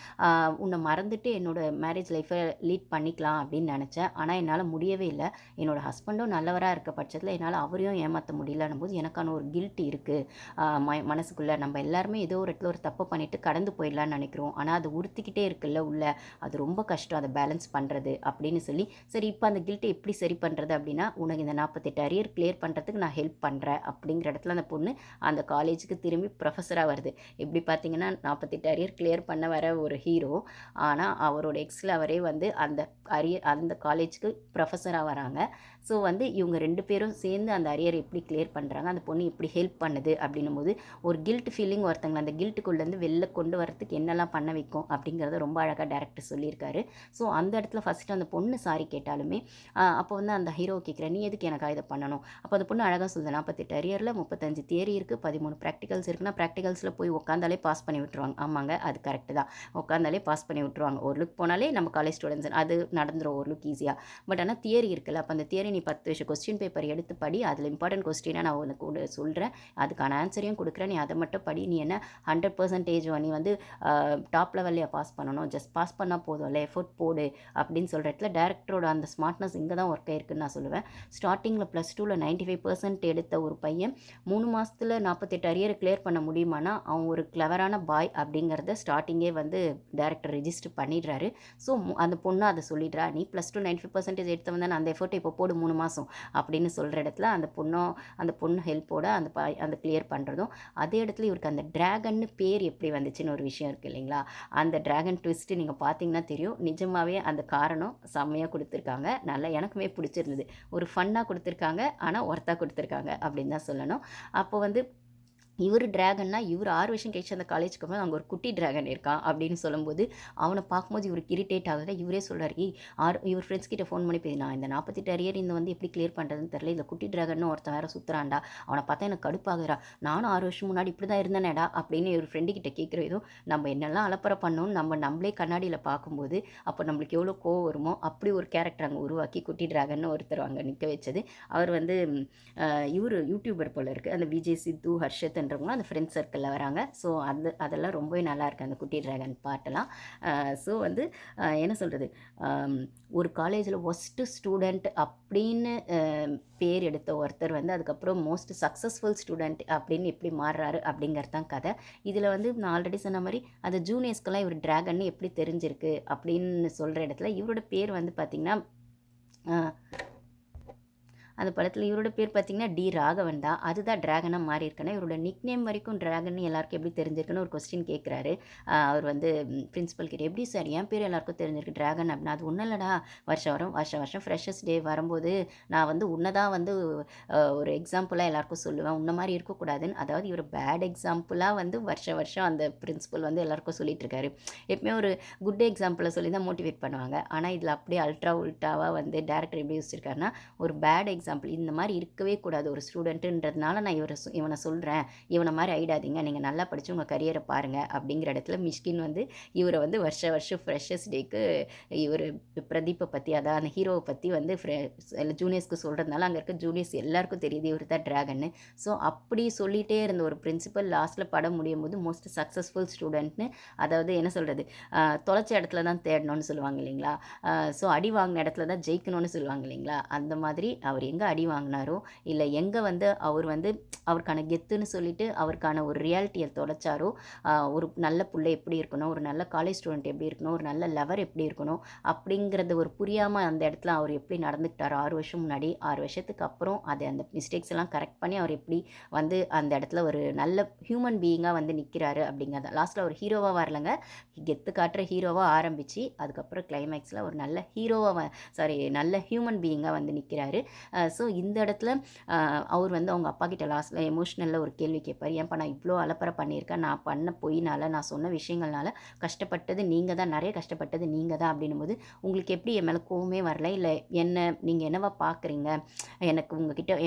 உன்னை மறந்துட்டு என்னோடய மேரேஜ் லைஃப்பை லீட் பண்ணிக்கலாம் அப்படின்னு நினச்சேன். ஆனால் என்னால் முடியவே இல்லை. என்னோடய ஹஸ்பண்டும் நல்லவராக இருக்க பட்சத்தில் என்னால் அவரையும் ஏமாற்ற முடியலன்னும் போது எனக்கான ஒரு கில்ட் இருக்குது மனசுக்குள்ளே. நம்ம எல்லாருமே ஏதோ ஒரு இடத்துல ஒரு தப்பு பண்ணிவிட்டு கடந்து போயிடலான்னு நினைக்கிறோம். ஆனால் அது உறுத்திக்கிட்டே இருக்குல்ல உள்ள, அது ரொம்ப கஷ்டம் அதை பேலன்ஸ் பண்ணுறது அப்படின்னு சொல்லி, சரி இப்போ அந்த கில்ட்டை எப்படி சரி பண்ணுறது அப்படின்னா, உனக்கு இந்த 48 அரியர் கிளியர் பண்ணுறதுக்கு நான் ஹெல்ப் பண்ணுறேன் அப்படிங்கிற இடத்துல அந்த பொண்ணு அந்த காலேஜுக்கு திரும்பி ப்ரொஃபஸராக வருது. எப்படி பார்த்தீங்கன்னா 48 அரியர் கிளியர் பண்ண வர ஒரு ஹீரோ, ஆனால் அவரோட எக்ஸில் அவரே வந்து அந்த காலேஜுக்கு ப்ரொஃபஸராக வராங்க. ஸோ வந்து இவங்க 2 பேரும் சேர்ந்து அந்த அரியர் எப்படி கிளியர் பண்ணுறாங்க, அந்த பொண்ணு எப்படி ஹெல்ப் பண்ணுது அப்படின்னும் போது ஒரு கில்ட் ஃபீலிங் ஒருத்தங்களை அந்த கில்ட்டுக்குள்ளேருந்து வெளில கொண்டு வரத்துக்கு என்னெல்லாம் பண்ண வைக்கும் அப்படிங்கிறத ரொம்ப அழகாக டேரக்டர் சொல்லியிருக்காரு. ஸோ அந்த இடத்துல ஃபஸ்ட்டு அந்த பொண்ணு சாரி கேட்டாலுமே அப்போ வந்து அந்த ஹீரோ கேட்குறேன், நீ எதுக்கு எனக்காக இதை பண்ணணும்? அப்போ அந்த பொண்ணு அழகாக சொல்லுது, 48 அரியரில் 35 தியரி இருக்குது, 13 ப்ராக்டிகல்ஸ் இருக்குன்னா ப்ராக்டிகல்ஸில் போய் உட்காந்தாலே பாஸ் பண்ணி விட்டுருவாங்க. ஆமாங்க, அது கரெக்டு தான். உட்காந்தாலே பாஸ் பண்ணி விட்டுருவாங்க. ஒரு லுக் போனாலே நம்ம காலேஜ் ஸ்டூடெண்ட்ஸ் அது நடந்துடும் ஒரு லுக் ஈஸியாக. பட் ஆனால் தியரி இருக்குல்ல, அப்போ அந்த தியரி நீ 10 வருஷம் கொஸ்டின் பேப்பர் எடுத்து படி, அதில் இம்பார்ட்டன்ட் கொஸ்டினாக நான் உனக்கு சொல்கிறேன், அதுக்கான ஆன்சரையும் கொடுக்குறேன், நீ அதை மட்டும் படி. நீ என்ன 100% நீ வந்து டாப் லெவல்லையா பாஸ் பண்ணணும், ஜஸ்ட் பாஸ் பண்ணால் போதும்ல, எஃபோர்ட் போடு அப்படின்னு சொல்கிற இடத்துல டேரக்டரோட அந்த ஸ்மார்ட்னஸ் இங்கே தான் ஒர்க் ஆயிருக்குன்னு நான் சொல்லுவேன். ஸ்டார்டிங்கில் +2ல் 95% எடுத்த ஒரு பையன் 3 மாதத்தில் 48 அரியரை கிளியர் பண்ண முடியுமானா அவன் ஒரு கிளவரான பாய் அப்படிங்கிறத ஸ்டார்டிங்கே வந்து டேரக்டர் ரெஜிஸ்டர் பண்ணிடுறாரு. ஸோ அந்த பொண்ணு அதை சொல்லிடுறா, நீ +2 95% எடுத்தவன் தானே, அந்த எஃபோர்ட்டை இப்போ போடு 3 மாதம் அப்படின்னு சொல்கிற இடத்துல அந்த பொண்ணு ஹெல்ப்போட அந்த கிளியர் பண்ணுறதும், அதே இடத்துல இவருக்கு அந்த ட்ராகன்னு பேர் எப்படி வந்துச்சுன்னு ஒரு விஷயம் இருக்குது இல்லைங்களா? அந்த ட்ராகன் ட்விஸ்ட்டு நீங்கள் பார்த்தீங்கன்னா தெரியும். நிஜமாகவே அந்த காரணம் செம்மையாக கொடுத்துருக்காங்க. நல்லா எனக்குமே பிடிச்சிருந்தது. ஒரு ஃபன்னாக கொடுத்துருக்காங்க, ஆனால் ஒர்த்தாக கொடுத்துருக்காங்க அப்படின்னு தான் சொல்லணும். அப்போ வந்து இவர் ட்ராகன்னா இவர் 6 வருஷம் கழிச்சு அந்த காலேஜுக்கு போகும்போது அங்கே ஒரு குட்டி ட்ராகன் இருக்கான் அப்படின்னு சொல்லும்போது அவனை பார்க்கும்போது இவருக்கு இரிட்டேட் ஆகுது. இவரே சொல்கிறார், இவர் ஃப்ரெண்ட்ஸ் கிட்ட ஃபோன் பண்ணி நான் இந்த 48 அரியர் இந்த வந்து எப்படி கிளியர் பண்ணுறதுன்னு தெரியல, இந்த குட்டி ட்ராகன்னு ஒருத்தன் வேறு சுற்றுறான்டா, அவனை பார்த்தா எனக்கு கடுப்பாகிறா, நானும் 6 வருஷம் முன்னாடி இப்படி தான் இருந்தேனேடா அப்படின்னு இவர் ஃப்ரெண்டு கிட்ட கேட்குறதும், நம்ம என்னெல்லாம் அலப்பறை பண்ணோன்னு நம்மளே கண்ணாடியில் பார்க்கும்போது அப்போ நம்மளுக்கு எவ்வளோ கோவம் வருமோ அப்படி ஒரு கேரக்டர் அங்கே உருவாக்கி குட்டி ட்ராகன்னு ஒருத்தர் அங்கே நிற்க வச்சது. அவர் வந்து இவர் யூடியூபர் போல் இருக்குது, அந்த விஜய் சித்து ஹர்ஷத் அந்த ஃப்ரெண்ட்ஸ் சர்க்கிளில் வராங்க. ஸோ அதெல்லாம் ரொம்பவே நல்லாயிருக்கு அந்த குட்டி ட்ராகன் பாட்டெல்லாம். ஸோ வந்து என்ன சொல்கிறது, ஒரு காலேஜில் ஒஸ்ட்டு ஸ்டூடெண்ட் அப்படின்னு பேர் எடுத்த ஒருத்தர் வந்து அதுக்கப்புறம் மோஸ்ட் சக்ஸஸ்ஃபுல் ஸ்டூடெண்ட் அப்படின்னு எப்படி மாறுறாரு அப்படிங்கிறது தான் கதை. இதில் வந்து நான் ஆல்ரெடி சொன்ன மாதிரி அந்த ஜூனியர்ஸ்க்கெல்லாம் இவர் ட்ராகன்னு எப்படி தெரிஞ்சிருக்கு அப்படின்னு சொல்கிற இடத்துல இவரோட பேர் வந்து பார்த்திங்கன்னா அந்த படத்தில் இவரோட பேர் பார்த்திங்கன்னா டி ராகவன் தான். அதுதான் ட்ராகனாக மாறி இருக்கேன்னா இவரோட நிக் நேம் வரைக்கும் ட்ராகன் எல்லாருக்கும் எப்படி தெரிஞ்சிருக்குன்னு ஒரு கொஸ்டின் கேட்குறாரு. அவர் வந்து பிரின்ஸிபல் கிட்ட, எப்படி சார் என் பேர் எல்லாருக்கும் தெரிஞ்சிருக்கு ட்ராகன் அப்படின்னா, அது ஒன்றும் இல்லைடா, வருஷம் ஃப்ரெஷர்ஸ் டே வரும்போது நான் வந்து உன்னை தான் வந்து ஒரு எக்ஸாம்பிளாக எல்லாருக்கும் சொல்லுவேன், உன்ன மாதிரி இருக்கக்கூடாதுன்னு. அதாவது இவர் பேட் எக்ஸாம்பிளாக வந்து வருஷம் அந்த பிரின்ஸிபல் வந்து எல்லாருக்கும் சொல்லிட்டு இருக்காரு. எப்பவுமே ஒரு குட் எக்ஸாம்பிளை சொல்லி தான் மோட்டிவேட் பண்ணுவாங்க. ஆனால் இதில் அப்படியே உல்ட்டாவாக வந்து டேரக்டர் எப்படி யோசிச்சிருக்காருன்னா, ஒரு பேட் எக்ஸாம்பிள் இந்த மாதிரி இருக்கவே கூடாது ஒரு ஸ்டூடெண்ட்டுன்றதுனால நான் இவனை சொல்கிறேன், இவனை மாதிரி ஆகிடாதீங்க, நீங்கள் நல்லா படித்து உங்கள் கரியரை பாருங்கள் அப்படிங்கிற இடத்துல மிஷ்கின் வந்து இவரை வந்து வருஷம் ஃப்ரெஷர்ஸ் டேக்கு இவர் பிரதீப்பை பற்றி, அதான் அந்த ஹீரோவை பற்றி வந்து ஜூனியர்ஸ்க்கு சொல்கிறதுனால அங்கே இருக்க ஜூனியர்ஸ் எல்லாருக்கும் தெரியுது இவர் தான் ட்ராகன்னு. ஸோ அப்படி சொல்லிகிட்டே இருந்த ஒரு பிரின்சிபல் லாஸ்ட்டில் படம் முடியும் போது மோஸ்ட் சக்ஸஸ்ஃபுல் ஸ்டூடெண்ட்னு, அதாவது என்ன சொல்கிறது, தொலைச்ச இடத்துல தான் தேடணும்னு சொல்லுவாங்க இல்லைங்களா? ஸோ அடி வாங்கின இடத்துல தான் ஜெயிக்கணும்னு சொல்லுவாங்க இல்லைங்களா? அந்த மாதிரி அவர் எங்கே அடி வாங்கினாரோ இல்லை எங்கே வந்து அவர் வந்து அவருக்கான கெத்துன்னு சொல்லிட்டு அவருக்கான ஒரு ரியாலிட்டியை தொலைச்சாரோ, ஒரு நல்ல பிள்ளை எப்படி இருக்கணும், ஒரு நல்ல காலேஜ் ஸ்டூடெண்ட் எப்படி இருக்கணும், ஒரு நல்ல லவர் எப்படி இருக்கணும் அப்படிங்கிறது ஒரு புரியாமல் அந்த இடத்துல அவர் எப்படி நடந்துக்கிட்டார் 6 வருஷம் முன்னாடி, 6 வருஷத்துக்கு அப்புறம் அந்த மிஸ்டேக்ஸ் எல்லாம் கரெக்ட் பண்ணி அவர் எப்படி வந்து அந்த இடத்துல ஒரு நல்ல ஹியூமன் பீயிங்காக வந்து நிற்கிறாரு அப்படிங்கிறத. லாஸ்ட்டில் ஒரு ஹீரோவாக வரலங்க, கெத்து காட்டுற ஹீரோவாக ஆரம்பித்து அதுக்கப்புறம் கிளைமேக்ஸில் ஒரு நல்ல நல்ல ஹியூமன் பீயிங்காக வந்து நிற்கிறாரு. ஸோ இந்த இடத்துல அவர் வந்து அவங்க அப்பா கிட்ட லாஸ்ட்டில் எமோஷ்னலில் ஒரு கேள்வி கேட்பார், ஏன்ப்பா நான் இவ்வளோ அலப்பறை பண்ணியிருக்கேன், நான் பண்ண பொய்னால நான் சொன்ன விஷயங்கள்னால கஷ்டப்பட்டது நீங்கள் தான், நிறைய கஷ்டப்பட்டது நீங்கள் தான் அப்படின்னும் போது உங்களுக்கு எப்படி என் மேலே கோவமே வரல, இல்லை என்ன நீங்கள் என்னவா பார்க்குறீங்க,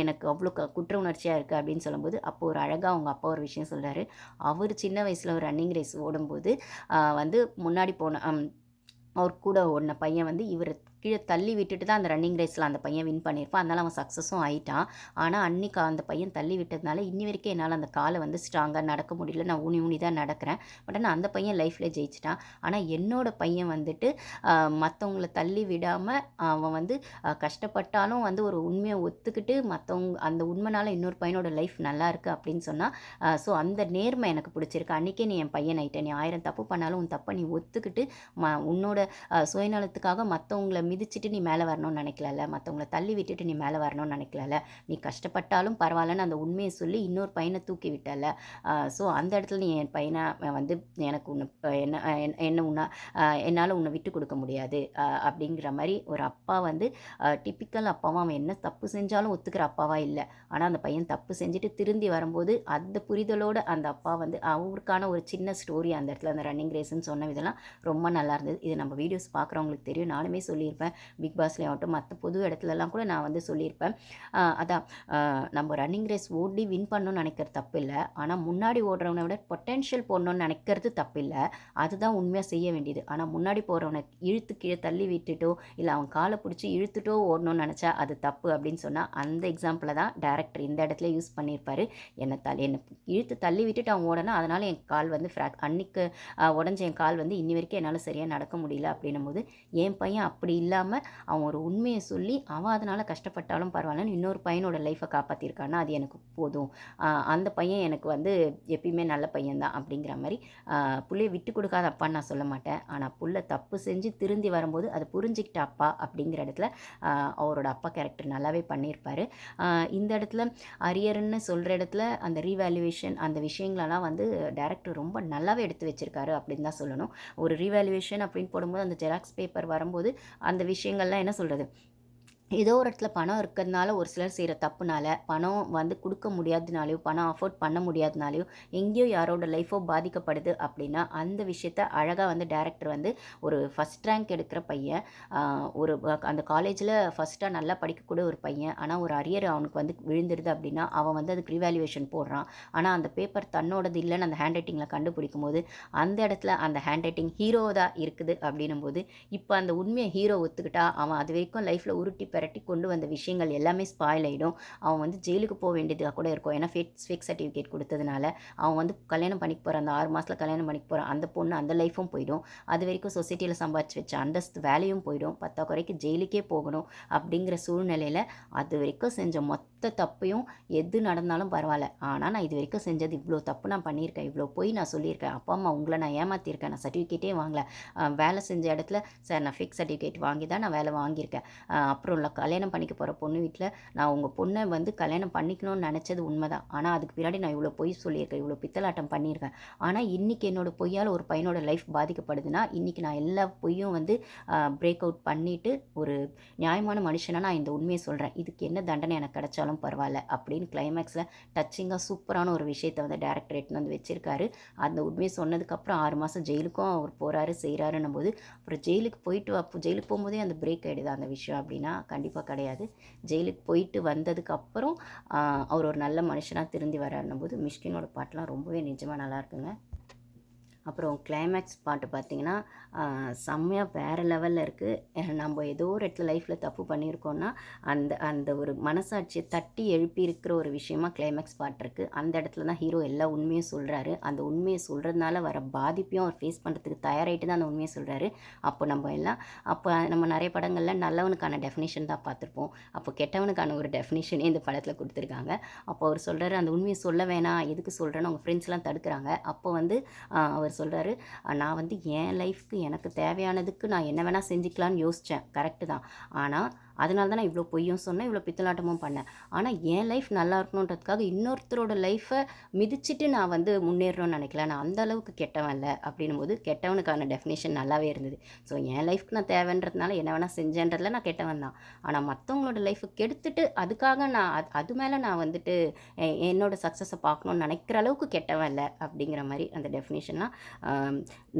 எனக்கு அவ்வளோ குற்ற உணர்ச்சியாக இருக்குது அப்படின்னு சொல்லும்போது அப்போ ஒரு அழகாக அவங்க அப்பா ஒரு விஷயம் சொல்கிறாரு. அவர் சின்ன வயசில் ஒரு ரன்னிங் ரேஸ் ஓடும்போது வந்து முன்னாடி போன அவர் கூட ஓடின பையன் வந்து இவர் கீழே தள்ளி விட்டுட்டு தான் அந்த ரன்னிங் ரேஸில் அந்த பையன் வின் பண்ணியிருப்பான். அதனால் அவன் சக்ஸஸும் ஆயிட்டான். ஆனால் அன்றைக்கி அந்த பையன் தள்ளி விட்டதுனால இன்னி வரைக்கும் என்னால் அந்த காலை வந்து ஸ்ட்ராங்காக நடக்க முடியல. நான் ஊனி ஊனி தான் நடக்கிறேன். பட் ஆனால் அந்த பையன் லைஃப்பில் ஜெயிச்சிட்டான். ஆனால் என்னோடய பையன் வந்துட்டு மற்றவங்கள தள்ளி விடாமல் அவன் வந்து கஷ்டப்பட்டாலும் வந்து ஒரு உண்மையை ஒத்துக்கிட்டு மற்றவங்க அந்த உண்மைனால இன்னொரு பையனோட லைஃப் நல்லா இருக்குது அப்படின்னு சொன்னால் ஸோ அந்த நேர்மை எனக்கு பிடிச்சிருக்கு. அன்றைக்கே நீ என் பையன் ஆகிட்ட, நீ 1000 தப்பு பண்ணாலும் உன் தப்பை நீ ஒத்துக்கிட்டு உன்னோட சுயநலத்துக்காக மற்றவங்கள மிதிச்சிட்டு நீ மேலே வரணும்னு நினைக்கல, மற்றவங்கள தள்ளி விட்டுட்டு நீ மேலே வரணும்னு நினைக்கல, நீ கஷ்டப்பட்டாலும் பரவாயில்லன்னு அந்த உண்மையை சொல்லி இன்னொரு பையனை தூக்கி விட்டல. ஸோ அந்த இடத்துல நீ என் பையனை வந்து எனக்கு உன்னை என்ன உன்னை என்னால் உன்னை விட்டு கொடுக்க முடியாது அப்படிங்கிற மாதிரி ஒரு அப்பா வந்து டிப்பிக்கல் அப்பாவும் அவன் என்ன தப்பு செஞ்சாலும் ஒத்துக்கிற அப்பாவா இல்லை. ஆனால் அந்த பையன் தப்பு செஞ்சுட்டு திருந்தி வரும்போது அந்த புரிதலோடு அந்த அப்பா வந்து அவருக்கான ஒரு சின்ன ஸ்டோரி அந்த இடத்துல அந்த ரன்னிங் ரேஸ்ன்னு சொன்ன இதெல்லாம் ரொம்ப நல்லா இருந்தது. இது நம்ம வீடியோஸ் பார்க்குறவங்களுக்கு தெரியும். நானுமே சொல்லியிருப்பேன், பிக் பாஸ்லேயே ஆகட்டும் மற்ற பொது இடத்துலலாம் கூட நான் வந்து சொல்லியிருப்பேன். அதான் நம்ம ரன்னிங் ரேஸ் ஓடி வின் பண்ணணும்னு நினைக்கிறது தப்பு இல்லை. ஆனால் முன்னாடி ஓடுறவனை விட பொட்டென்ஷியல் போடணும்னு நினைக்கிறது தப்பு இல்லை. அதுதான் உண்மையாக செய்ய வேண்டியது. ஆனால் முன்னாடி போகிறவனை இழுத்து கீழே தள்ளி விட்டுட்டோ இல்லை அவன் காலை பிடிச்சி இழுத்துட்டோ ஓடணும்னு நினச்சா அது தப்பு அப்படின்னு சொன்னால் அந்த எக்ஸாம்பிளை தான் டேரக்டர் இந்த இடத்துல யூஸ் பண்ணியிருப்பார். என்னை இழுத்து தள்ளி விட்டுட்டு அவன் ஓடனா அதனால் என் கால் வந்து அன்னைக்கு உடஞ்ச என் கால் வந்து இன்னி வரைக்கும் என்னால் சரியாக நடக்க முடியல அப்படின்னும் போது என் பையன் அப்படி இல்லாமல் அவன் ஒரு உண்மையை சொல்லி அவன் அதனால் கஷ்டப்பட்டாலும் பரவாயில்லன்னு இன்னொரு பையனோட லைஃப்பை காப்பாற்றிருக்கான்னா அது எனக்கு போதும். அந்த பையன் எனக்கு வந்து எப்பயுமே நல்ல பையன்தான் அப்படிங்கிற மாதிரி புள்ளையை விட்டு கொடுக்காத அப்பான்னு நான் சொல்ல மாட்டேன். ஆனால் புள்ள தப்பு செஞ்சு திருந்தி வரும்போது அதை புரிஞ்சிக்கிட்ட அப்பா அப்படிங்கிற இடத்துல அவரோட அப்பா கேரக்டர் நல்லாவே பண்ணியிருப்பார். இந்த இடத்துல அரியர்னு சொல்கிற இடத்துல அந்த ரீவேல்யூவேஷன் அந்த விஷயங்களெல்லாம் வந்து டேரக்டர் ரொம்ப நல்லாவே எடுத்து வச்சுருக்காரு அப்படின்னு தான் சொல்லணும். ஒரு ரீவேல்யூவேஷன் அப்படின்னு போடும்போது அந்த ஜெராக்ஸ் பேப்பர் வரும்போது அந்த விஷயங்கள்லாம் என்ன சொல்கிறது, ஏதோ ஒரு இடத்துல பணம் இருக்கிறதுனால ஒரு சிலர் செய்கிற தப்புனால பணம் வந்து கொடுக்க முடியாதனாலையோ பணம் அஃபோர்ட் பண்ண முடியாதனாலையோ எங்கேயோ யாரோட லைஃபோ பாதிக்கப்படுது அப்படின்னா அந்த விஷயத்த அழகாக வந்து டேரக்டர் வந்து ஒரு ஃபஸ்ட் ரேங்க் எடுக்கிற பையன், ஒரு அந்த காலேஜில் ஃபஸ்ட்டாக நல்லா படிக்கக்கூடிய ஒரு பையன், ஆனால் ஒரு அரியர் அவனுக்கு வந்து விழுந்துடுது அப்படின்னா அவன் வந்து அதுக்கு ரிவேல்யூவேஷன் போடுறான். ஆனால் அந்த பேப்பர் தன்னோடது இல்லைன்னு அந்த ஹேண்ட் ரைட்டிங்கில் கண்டுபிடிக்கும் போது அந்த இடத்துல அந்த ஹேண்ட் ரைட்டிங் ஹீரோ தான் இருக்குது அப்படின்னும் போது இப்போ அந்த உண்மையை ஹீரோ ஒத்துக்கிட்டா அவன் அது வரைக்கும் லைஃப்பில் உருட்டி பெரட்டி கொண்டு வந்த விஷயங்கள் எல்லாமே ஸ்பாயில் ஆகிடும். அவன் வந்து ஜெயிலுக்கு போக வேண்டியதாக கூட இருக்கும். ஏன்னா ஃபேக் சர்டிஃபிகேட் கொடுத்ததுனால அவன் வந்து கல்யாணம் பண்ணிக்க போகிற அந்த 6 மாதத்தில் கல்யாணம் பண்ணிக்க போகிற அந்த பொண்ணு அந்த லைஃப்பும் போயிடும். அது வரைக்கும் சொசைட்டியில் சம்பாதிச்சு வச்ச அந்தஸ்து வேலையும் போயிடும். 10 குறைக்கு ஜெயிலுக்கே போகணும் அப்படிங்கிற சூழ்நிலையில் அது வரைக்கும் செஞ்ச மொத்த தப்பையும் எது நடந்தாலும் பரவாயில்ல, ஆனால் நான் இது வரைக்கும் செஞ்சது இவ்வளோ தப்பு நான் பண்ணியிருக்கேன், இவ்வளோ போய் நான் சொல்லியிருக்கேன், அப்பா அம்மா உங்களை நான் ஏமாற்றிருக்கேன், நான் சர்டிஃபிகேட்டே வாங்கலை, வேலை செஞ்ச இடத்துல சார் நான் ஃபேக் சர்டிஃபிகேட் வாங்கி தான் நான் வேலை வாங்கியிருக்கேன், அப்புறம் இல்லை கல்யாணம் பண்ணிக்க போகிற பொண்ணு வீட்டில் நான் உங்கள் பொண்ணை வந்து கல்யாணம் பண்ணிக்கணும்னு நினச்சது உண்மைதான், ஆனால் அதுக்கு பின்னாடி நான் இவ்வளோ பொய் சொல்லியிருக்கேன், இவ்வளோ பித்தலாட்டம் பண்ணியிருக்கேன், ஆனால் இன்றைக்கி என்னோடய பொய்யால் ஒரு பையனோட லைஃப் பாதிக்கப்படுதுன்னா இன்றைக்கி நான் எல்லா பொய்யும் வந்து பிரேக் அவுட் பண்ணிவிட்டு ஒரு நியாயமான மனுஷனாக நான் இந்த உண்மையை சொல்கிறேன், இதுக்கு என்ன தண்டனை எனக்கு கிடைச்சாலும் பரவாயில்ல அப்படின்னு கிளைமேக்ஸில் டச்சிங்காக சூப்பரான ஒரு விஷயத்தை வந்து டேரக்டர் எடுத்துன்னு வந்து வச்சுருக்காரு. அந்த உண்மையை சொன்னதுக்கப்புறம் 6 மாதம் ஜெயிலுக்கும் அவர் போகிறாரு செய்கிறாருன்னும் போது அப்புறம் ஜெயிலுக்கு போகும்போதே அந்த பிரேக் ஆகிடுது அந்த விஷயம் அப்படின்னா கண்டிப்பாக கிடையாது. ஜெயிலுக்கு போயிட்டு வந்ததுக்கப்புறம் அவர் ஒரு நல்ல மனுஷனாக திருந்தி வராருன்னும் போது மிஷ்கினோட பாட்டெலாம் ரொம்பவே நிஜமாக நல்லா இருக்குங்க. அப்புறம் கிளைமேக்ஸ் பாட்டு பார்த்திங்கன்னா செம்மையாக வேறு லெவலில் இருக்குது. நம்ம ஏதோ ஒரு இடத்துல லைஃப்பில் தப்பு பண்ணியிருக்கோன்னா அந்த அந்த ஒரு மனசாட்சியை தட்டி எழுப்பி இருக்கிற ஒரு விஷயமா கிளைமேக்ஸ் பாட்டு இருக்குது. அந்த இடத்துல தான் ஹீரோ எல்லா உண்மையும் சொல்கிறாரு. அந்த உண்மையை சொல்கிறதுனால வர பாதிப்பையும் அவர் ஃபேஸ் பண்ணுறதுக்கு தயாராகிட்டு தான் அந்த உண்மையை சொல்கிறாரு. அப்போ நம்ம நிறைய படங்களில் நல்லவனுக்கான டெஃபினேஷன் தான் பார்த்துருப்போம். அப்போ கெட்டவனுக்கான ஒரு டெஃபினேஷனே இந்த படத்தில் கொடுத்துருக்காங்க. அப்போ அவர் சொல்கிறாரு அந்த உண்மையை சொல்ல வேணாம், எதுக்கு சொல்கிறேன்னு அவங்க ஃப்ரெண்ட்ஸ்லாம் தடுக்கிறாங்க. அப்போ வந்து அவர் சொல்கிறாரு, நான் வந்து என் லைஃப்க்கு எனக்கு தேவையானதுக்கு நான் என்ன வேணால் செஞ்சுக்கலான்னு யோசித்தேன், கரெக்டு தான், ஆனால் அதனால தான் நான் இவ்வளோ பொய்யும் சொன்னேன், இவ்வளோ பித்தலாட்டமும் பண்ணேன். ஆனால் என் லைஃப் நல்லா இருக்கணுன்றதுக்காக இன்னொருத்தரோட லைஃப்பை மிதிச்சுட்டு நான் வந்து முன்னேறணும்னு நினைக்கல, நான் அந்த அளவுக்கு கெட்டவன் இல்லை அப்படின்னும் போது கெட்டவனுக்கான டெஃபினேஷன் நல்லாவே இருந்தது. ஸோ என் லைஃப்க்கு நான் தேவைன்றதுனால என்ன வேணால் செஞ்சேன்றதில் நான் கெட்டவன் தான். ஆனால் மற்றவங்களோட லைஃப்பை கெடுத்துட்டு அதுக்காக நான் அது மேலே நான் வந்துட்டு என்னோட சக்ஸஸை பார்க்கணுன்னு நினைக்கிற அளவுக்கு கெட்டவன் இல்லை அப்படிங்கிற மாதிரி அந்த டெஃபினேஷன்லாம்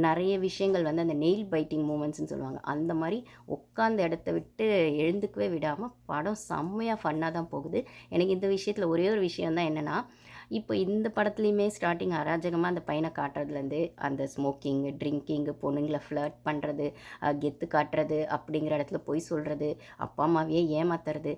நிறைய விஷயங்கள் வந்து அந்த நெயில் பைட்டிங் மூமெண்ட்ஸ்ன்னு சொல்லுவாங்க. அந்த மாதிரி உட்காந்த இடத்த விட்டு எழுந்துக்கவே விடாமல் படம் செம்மையாக ஃபன்னாக தான் போகுது. எனக்கு இந்த விஷயத்தில் ஒரே ஒரு விஷயம் தான் என்னென்னா, இப்போ இந்த படத்துலையுமே ஸ்டார்ட்டிங் அராஜகமாக அந்த பையனை காட்டுறதுலேருந்து அந்த ஸ்மோக்கிங், ட்ரிங்கிங்கு, பொண்ணுங்கள ஃப்ளர்ட் பண்ணுறது, கெத்து காட்டுறது, அப்படிங்கிற இடத்துல பொய் சொல்கிறது, அப்பா அம்மாவையே ஏமாத்துறது,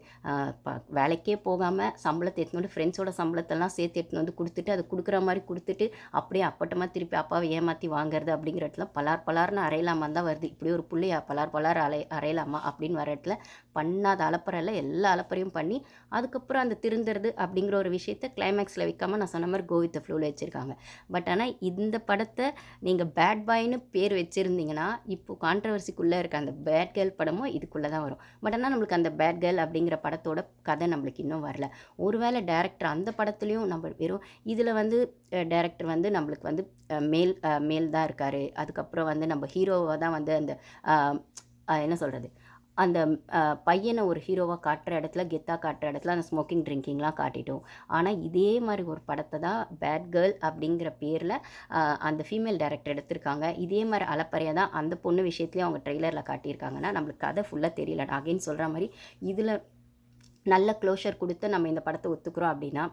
வேலைக்கே போகாமல் சம்பளத்தை எடுத்துன்னு வந்து ஃப்ரெண்ட்ஸோட சம்பளத்தெல்லாம் சேர்த்து எடுத்துன்னு வந்து கொடுத்துட்டு அது கொடுக்குற மாதிரி கொடுத்துட்டு அப்படியே அப்பட்டமாக திருப்பி அப்பாவை ஏமாற்றி வாங்குறது அப்படிங்கிற இடத்துல பலார்னு அரையலாமா தான் வருது. இப்படி ஒரு புள்ளையா பலார் அரையலாமா அப்படின்னு வர இடத்துல பண்ணாத அலப்பறையில் எல்லா அலப்பறையும் பண்ணி அதுக்கப்புறம் அந்த திருந்துறது அப்படிங்கிற ஒரு விஷயத்த கிளைமேக்ஸில் வைக்காமல் நான் சொன்ன மாதிரி கோ வித் த ஃப்ளோவில் வச்சுருக்காங்க. பட் ஆனால் இந்த படத்தை நீங்கள் பேட் பாய்னு பேர் வச்சுருந்தீங்கன்னா இப்போ கான்ட்ரவர்சிக்குள்ளே இருக்க அந்த பேட் கேர்ள் படமும் இதுக்குள்ளே தான் வரும். பட் ஆனால் நம்மளுக்கு அந்த பேட் கேர்ள் அப்படிங்கிற படத்தோட கதை நம்மளுக்கு இன்னும் வரல. ஒருவேளை டேரக்டர் அந்த படத்துலையும் நம்ம வெறும் இதில் வந்து டேரக்டர் வந்து நம்மளுக்கு வந்து மேல் தான் இருக்கார். அதுக்கப்புறம் வந்து நம்ம ஹீரோவாக தான் வந்து அந்த என்ன சொல்கிறது, அந்த பையனை ஒரு ஹீரோவாக காட்டுற இடத்துல, கெத்தாக காட்டுற இடத்துல அந்த ஸ்மோக்கிங் ட்ரிங்கிங்லாம் காட்டிட்டோம். ஆனால் இதே மாதிரி ஒரு படத்தை தான் பேட் கேர்ள் அப்படிங்கிற பேரில் அந்த ஃபீமேல் டைரக்டர் எடுத்திருக்காங்க. இதே மாதிரி அலப்பறையாக தான் அந்த பொண்ணு விஷயத்துலேயும் அவங்க ட்ரெய்லரில் காட்டியிருக்காங்கன்னா நம்மளுக்கு கதை ஃபுல்லாக தெரியல. நான் அகைன் சொல்கிற மாதிரி இதில் நல்ல க்ளோஷர் கொடுத்து நம்ம இந்த படத்தை ஒத்துக்கிறோம் அப்படின்னா